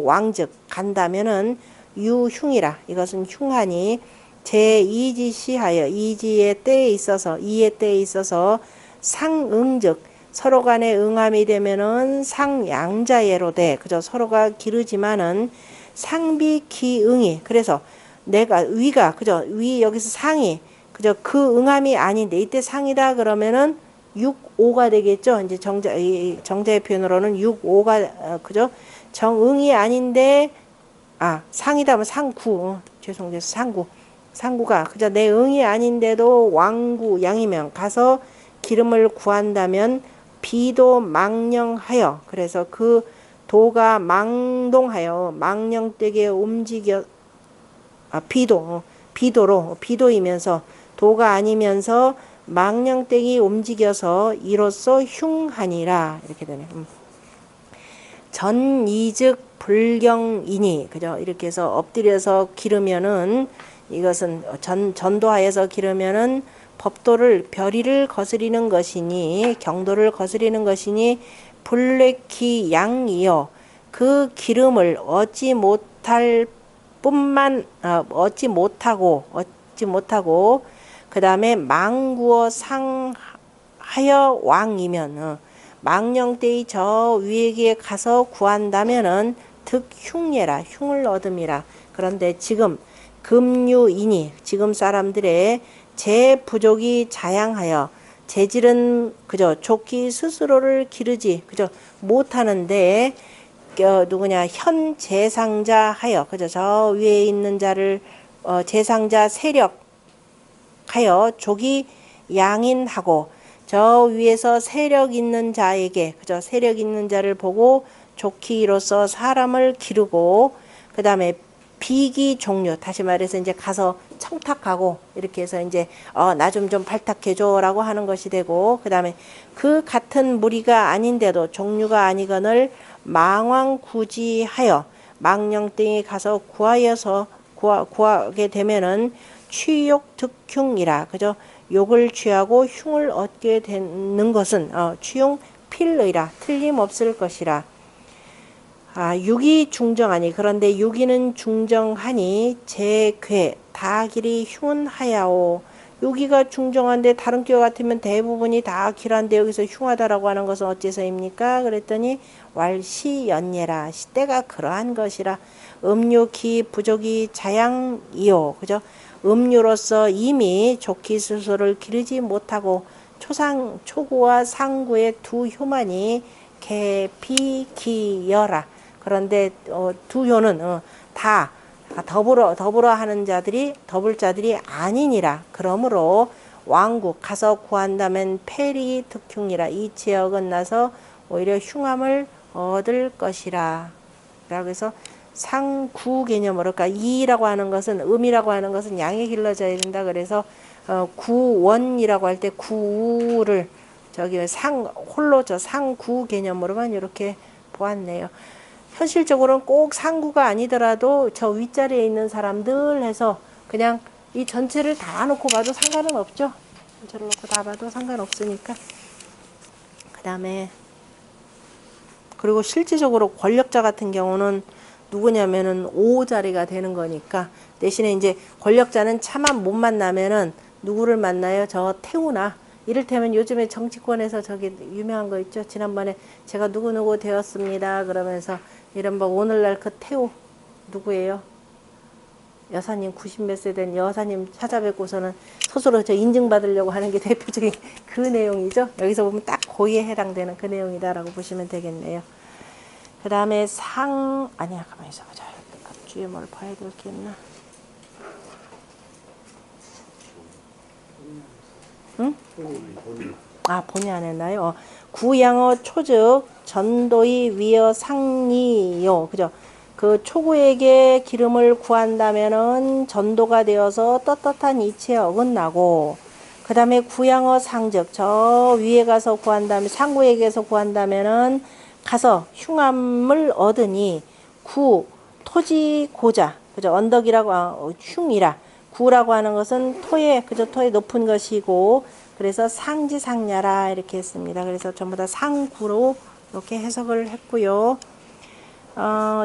왕즉 간다면은 유흉이라. 이것은 흉하니 제2지시하여, 이지의 때에 있어서 상응즉, 서로 간에 응함이 되면은 상양자예로 돼. 그죠? 서로가 기르지만은 상비기응이, 그래서 내가 위가, 그죠? 위 여기서 상이, 그죠? 그 응함이 아닌데 이때 상이다 그러면은 6오가 되겠죠. 이제 정자의 표현으로는 6오가, 그죠? 정응이 아닌데, 상이다 하면 상구, 죄송해요. 상구가, 그죠? 내 응이 아닌데도 왕구, 양이면 가서 기름을 구한다면 비도 망령하여, 그래서 그 도가 망동하여 망령되게 움직여, 비도이면서 도가 아니면서 망령되게 움직여서 이로써 흉하니라. 이렇게 되네. 전이즉 불경이니, 그죠? 이렇게 해서 엎드려서 기르면은, 이것은 전도하여서 기르면은 법도를, 별의를 거스리는 것이니, 경도를 거스리는 것이니, 불례키 양이여, 그 기름을 얻지 못하고, 그 다음에 망구어 상하여 왕이면, 망령때의 저 위에게 가서 구한다면은 득흉예라, 흉을 얻음이라. 그런데 지금 금유이니, 지금 사람들의 제 부족이 자양하여, 재질은 그저 좋기 스스로를 기르지, 그저 못하는데, 누구냐, 현 재상자 하여, 그저 저 위에 있는 자를, 재상자 세력 하여 족이 양인하고, 저 위에서 세력 있는 자에게, 그저 세력 있는 자를 보고 좋기로서 사람을 기르고, 그 다음에 비기 종류, 다시 말해서 이제 가서 청탁하고, 이렇게 해서 이제 나 좀 발탁해줘 라고 하는 것이 되고, 그 다음에 그 같은 무리가 아닌데도 종류가 아니거늘 망왕구지하여, 망령땡이 가서 구하게 되면은 취욕 득흉이라. 그죠? 욕을 취하고 흉을 얻게 되는 것은 취용 필의라, 틀림없을 것이라. 육이 중정하니, 그런데 육이는 중정하니 제괴 다길이 흉은 하야오. 여기가 중정한데 다른 교 같으면 대부분이 다 길한데 여기서 흉하다라고 하는 것은 어째서입니까? 그랬더니 왈시연예라, 시대가 그러한 것이라. 음유기 부족이 자양이요, 그죠? 음유로서 이미 좋기 스스로를 기르지 못하고 초구와 상구의 두 효만이 개피기여라. 그런데 두 효는 다 더불어 하는 자들이, 더불 자들이 아니니라. 그러므로 왕국 가서 구한다면 폐리 득흉이라. 이치에 어긋나서 오히려 흉함을 얻을 것이라. 라고 해서 상구 개념으로, 그러니까 이라고 하는 것은, 음이라고 하는 것은 양에 길러져야 된다. 그래서 구원이라고 할 때 구를 홀로 저 상구 개념으로만 이렇게 보았네요. 현실적으로는 꼭 상구가 아니더라도 저 윗자리에 있는 사람들 해서 그냥 이 전체를 다 놓고 봐도 상관은 없죠. 전체를 놓고 다 봐도 상관없으니까. 그 다음에 그리고 실질적으로 권력자 같은 경우는 누구냐면은 5자리가 되는 거니까, 대신에 이제 권력자는 차만 못 만나면은 누구를 만나요? 저 태우나, 이를테면 요즘에 정치권에서 저기 유명한 거 있죠. 지난번에 제가 누구누구 되었습니다. 그러면서 이런 뭐 오늘날 그 태우 누구예요? 여사님 90 몇 세 된 여사님 찾아뵙고서는 스스로 저 인증받으려고 하는 게 대표적인 그 내용이죠. 여기서 보면 딱 고의에 해당되는 그 내용이다라고 보시면 되겠네요. 그 다음에 아니야 가만히 있어보자. 앞뒤에 뭘 봐야 될 게 있나? 응? 본의 안 했나요? 구양어 초즉 전도의 위어 상리요. 그죠? 그 초구에게 기름을 구한다면은 전도가 되어서 떳떳한 이치에 어긋나고, 그 다음에 구양어 상즉 저 위에 가서 구한다면, 상구에게서 구한다면은 가서 흉함을 얻으니, 토지 고자, 그죠? 언덕이라고, 흉이라. 구라고 하는 것은 토에, 그죠? 토에 높은 것이고, 그래서 상지상야라 이렇게 했습니다. 그래서 전부 다 상구로 이렇게 해석을 했고요.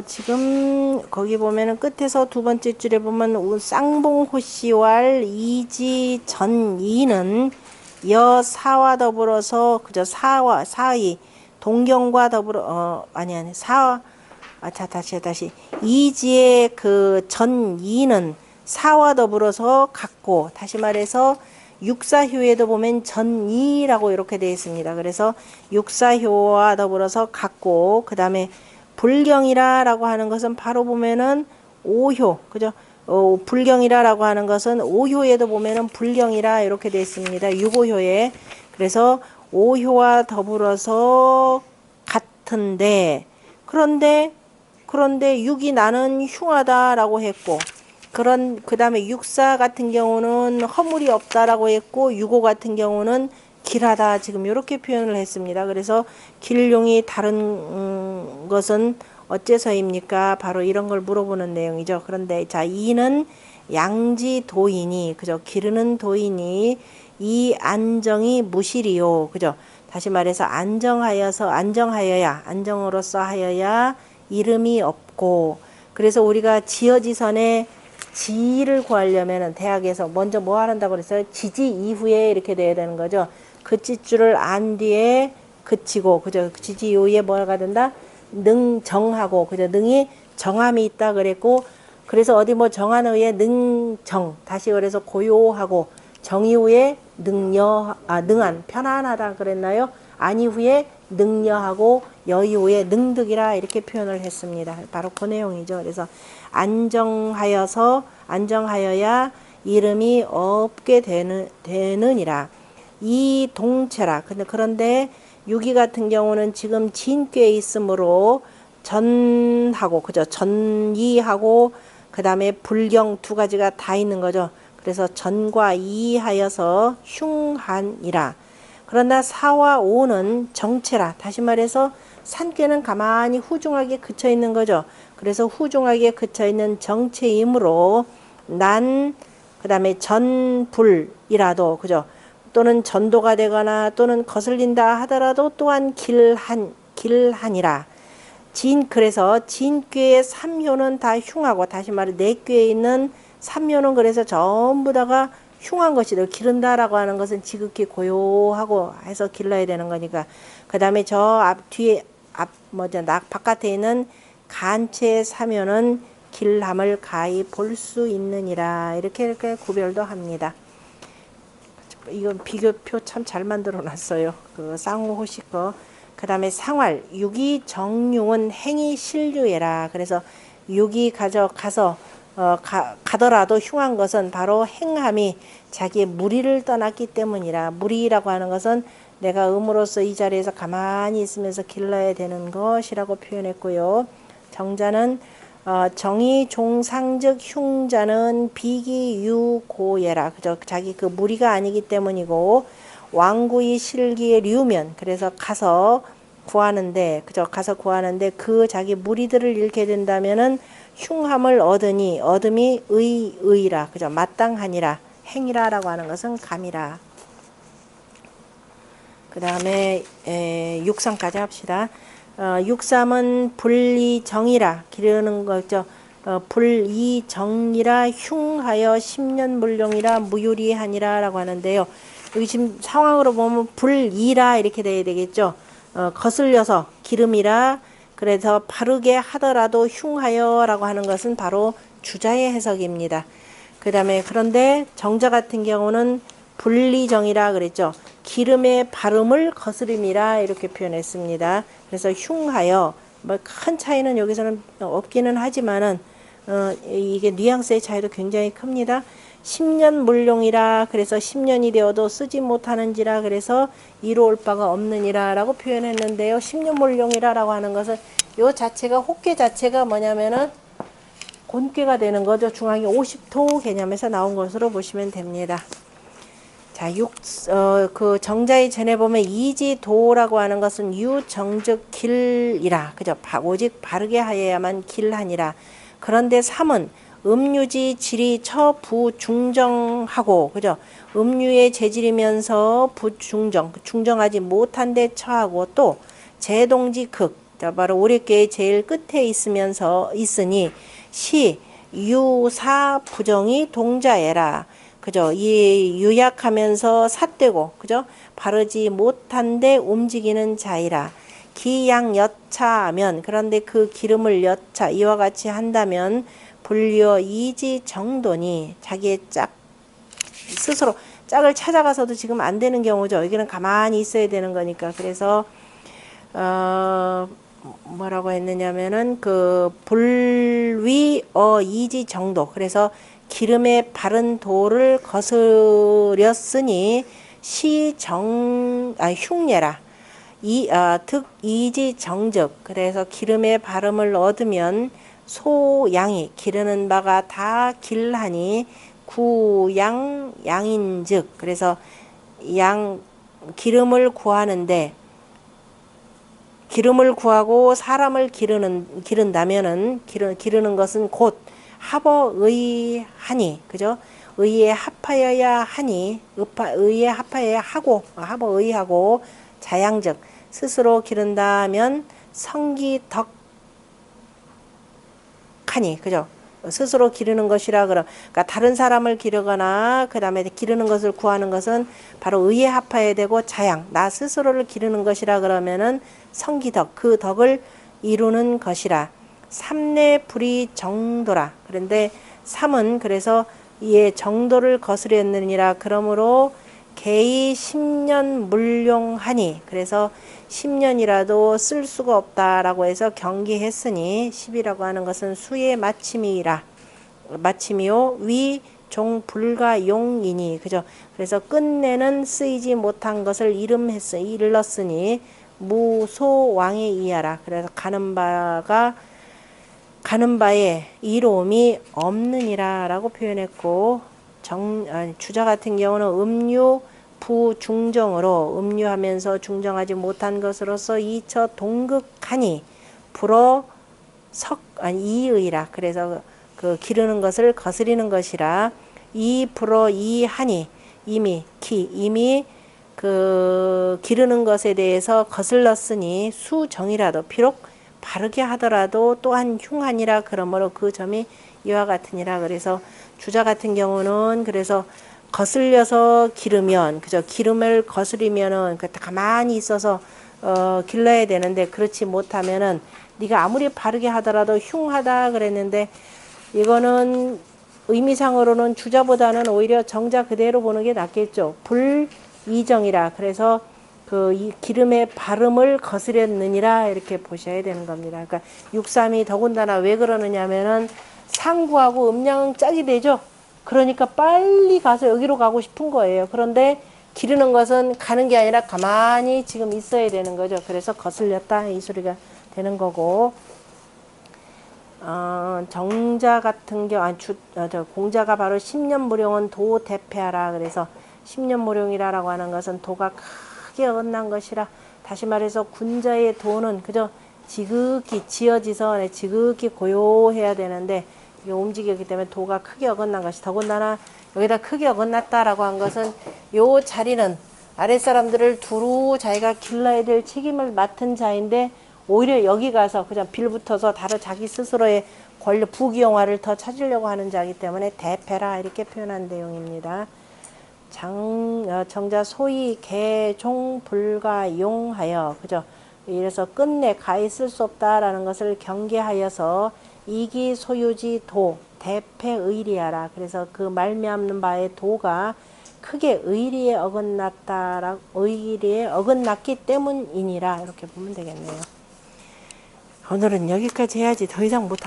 지금 거기 보면은 끝에서 두 번째 줄에 보면 쌍봉호씨왈 이지전이는 여사와 더불어서 그저 사의 동경과 더불어 다시 이지의 그 전이는 사와 더불어서 같고, 다시 말해서 육사효에도 보면 전이라고 이렇게 되어 있습니다. 그래서 육사효와 더불어서 같고, 그 다음에 불경이라라고 하는 것은 바로 보면은 오효, 그죠? 불경이라라고 하는 것은 오효에도 보면은 불경이라 이렇게 되어 있습니다. 육오효에. 그래서 오효와 더불어서 같은데, 그런데 육이 나는 흉하다라고 했고, 그 다음에 육사 같은 경우는 허물이 없다라고 했고, 육오 같은 경우는 길하다, 지금 이렇게 표현을 했습니다. 그래서 길용이 다른 것은 어째서입니까? 바로 이런 걸 물어보는 내용이죠. 그런데 자, 이는 양지 도인이, 그죠? 기르는 도인이 이 안정이 무실이요, 그죠? 다시 말해서 안정으로서 하여야 이름이 없고, 그래서 우리가 지어지선에 지를 구하려면은 대학에서 먼저 뭐 하란다고 그랬어요? 지지 이후에 이렇게 돼야 되는 거죠. 그 찢줄을 안 뒤에 그치고, 그죠? 지지 이후에 뭐가 된다? 능정하고, 그죠? 능이 정함이 있다 그랬고, 그래서 어디 뭐 정한 후에 능정, 다시 그래서 고요하고, 정 이후에 능한, 편안하다 그랬나요? 안 이후에 능여하고, 여 이후에 능득이라 이렇게 표현을 했습니다. 바로 그 내용이죠. 그래서 안정하여야 이름이 없게 되느니라. 이 동체라. 그런데 유기 같은 경우는 지금 진꾀에 있으므로 전하고, 그죠? 전이하고, 그 다음에 불경 두 가지가 다 있는 거죠. 그래서 전과 이하여서 흉한이라. 그러나 사와 오는 정체라. 다시 말해서 산꾀는 가만히 후중하게 그쳐 있는 거죠. 그래서 후중하게 그쳐 있는 정체이므로 그 다음에 전불이라도, 그죠? 또는 전도가 되거나 또는 거슬린다 하더라도 또한 길하니라. 그래서 진꾀의 삼효는 다 흉하고, 다시 말해 내꾀에 있는 삼효는 그래서 전부 다가 흉한 것이다. 기른다라고 하는 것은 지극히 고요하고 해서 길러야 되는 거니까. 그 다음에 저 바깥에 있는 간체 삼효는 길함을 가히 볼 수 있느니라. 이렇게 구별도 합니다. 이건 비교표 참 잘 만들어 놨어요. 그 쌍호호식 거. 그 다음에 상활, 육이 정융은 행이 실류해라. 그래서 육이 가서 가더라도 흉한 것은 바로 행함이 자기의 무리를 떠났기 때문이라. 무리라고 하는 것은 내가 음으로써 이 자리에서 가만히 있으면서 길러야 되는 것이라고 표현했고요. 정자는 정의 종상즉 흉자는 비기유고예라. 그죠? 자기 그 무리가 아니기 때문이고, 왕구의 실기의 류면, 그래서 가서 구하는데, 그죠? 가서 구하는데 그 자기 무리들을 잃게 된다면은 흉함을 얻음이 의라. 그죠? 마땅하니라. 행이라라고 하는 것은 감이라. 그 다음에 육삼까지 합시다. 육삼은 불이정이라. 기르는 거죠. 불이정이라 흉하여 10년 물룡이라 무유리하니라 라고 하는데요. 여기 지금 상황으로 보면 불이라 이렇게 돼야 되겠죠. 거슬려서 기름이라. 그래서 바르게 하더라도 흉하여 라고 하는 것은 바로 주자의 해석입니다. 그 다음에 그런데 정자 같은 경우는 분리정이라 그랬죠. 기름의 바름을 거스림이라 이렇게 표현했습니다. 그래서 흉하여, 뭐 큰 차이는 여기서는 없기는 하지만은 이게 뉘앙스의 차이도 굉장히 큽니다. 10년 물용이라 그래서 10년이 되어도 쓰지 못하는지라 그래서 이로울 바가 없느니라 라고 표현했는데요. 10년 물용이라 라고 하는 것은 요 자체가 호께 자체가 뭐냐면은 곤괴가 되는 거죠. 중앙이 50도 개념에서 나온 것으로 보시면 됩니다. 자, 그 정자의 전에 보면 이지도라고 하는 것은 유정즉 길이라. 그죠? 오직 바르게 하여야만 길하니라. 그런데 3은 음유지 질이 처부중정하고, 그죠? 음유의 재질이면서 중정하지 못한데 처하고, 또 제동지 극, 바로 오랫개의 제일 끝에 있으니 시 유사 부정이 동자애라. 그죠? 이 유약하면서 삿되고, 그죠? 바르지 못한데 움직이는 자이라. 기양 여차하면, 그런데 그 기름을 여차 이와 같이 한다면 불려 이지 정도니, 자기의 스스로 짝을 찾아가서도 지금 안 되는 경우죠. 여기는 가만히 있어야 되는 거니까. 그래서 뭐라고 했느냐면은 그 불위 이지 정도. 그래서 기름에 바른 도를 거스렸으니 흉예라. 득 이지 정즉. 그래서 기름의 바름을 얻으면 소양이 기르는 바가 다 길하니 구양양인즉. 그래서 기름을 구하는데, 기름을 구하고 사람을 기른다면은 기르는 것은 곧 합어의하니, 그죠? 의에 합하여야 하니, 의에 합하여야 하고, 합어의하고, 자양즉 스스로 기른다면 성기덕하니, 그죠? 스스로 기르는 것이라 그러니까 다른 사람을 기르거나 그 다음에 기르는 것을 구하는 것은 바로 의에 합하여야 되고, 자양 나 스스로를 기르는 것이라 그러면은 성기덕 그 덕을 이루는 것이라. 삼내 불이 정도라. 그런데 삼은 그래서 이에 정도를 거스렸느니라. 그러므로 개의 10년 물용하니, 그래서 10년이라도 쓸 수가 없다라고 해서 경계했으니 10이라고 하는 것은 수의 마침이라. 마침이요 위 종 불가용이니, 그죠? 그래서 끝내는 쓰이지 못한 것을 일렀으니 무소왕에 이하라. 그래서 가는 바에 이로움이 없느니라 라고 표현했고, 주자 같은 경우는 음유 부중정으로 음유하면서 중정하지 못한 것으로서 이처 동극하니 이의라. 그래서 그 기르는 것을 거스리는 것이라. 이하니 이미 그 기르는 것에 대해서 거슬렀으니 수정이라도 비록 바르게 하더라도 또한 흉하니라. 그러므로 그 점이 이와 같으니라. 그래서 주자 같은 경우는 그래서 거슬려서 기르면, 그죠? 기름을 거스리면은 가만히 있어서 길러야 되는데, 그렇지 못하면은 네가 아무리 바르게 하더라도 흉하다 그랬는데, 이거는 의미상으로는 주자보다는 오히려 정자 그대로 보는 게 낫겠죠. 불이정이라. 그래서 이 기름의 바름을 거스렸느니라 이렇게 보셔야 되는 겁니다. 그러니까 6.3이 더군다나 왜 그러느냐면은 상구하고 음양은 짝이 되죠. 그러니까 빨리 가서 여기로 가고 싶은 거예요. 그런데 기르는 것은 가는 게 아니라 가만히 지금 있어야 되는 거죠. 그래서 거슬렸다 이 소리가 되는 거고, 정자 같은 경우 공자가 바로 10년 무령은 도 대패하라. 그래서 10년 무령이라고 하는 것은 도가 크게 어긋난 것이라. 다시 말해서 군자의 도는 그저 지극히 지어지서 지극히 고요해야 되는데 이게 움직이기 때문에 도가 크게 어긋난 것이. 더군다나 여기다 크게 어긋났다라고 한 것은 요 자리는 아랫사람들을 두루 자기가 길러야 될 책임을 맡은 자인데, 오히려 여기 가서 그냥 빌붙어서 다른 자기 스스로의 권력 부귀영화를 더 찾으려고 하는 자이기 때문에 대패라 이렇게 표현한 내용입니다. 정자 소위 개종 불가용하여 그죠? 이래서 끝내 가 있을 수 없다라는 것을 경계하여서 이기 소유지 도 대패의리하라. 그래서 그 말미암는 바의 도가 크게 의리에 어긋났기 때문이니라. 이렇게 보면 되겠네요. 오늘은 여기까지 해야지 더 이상 못하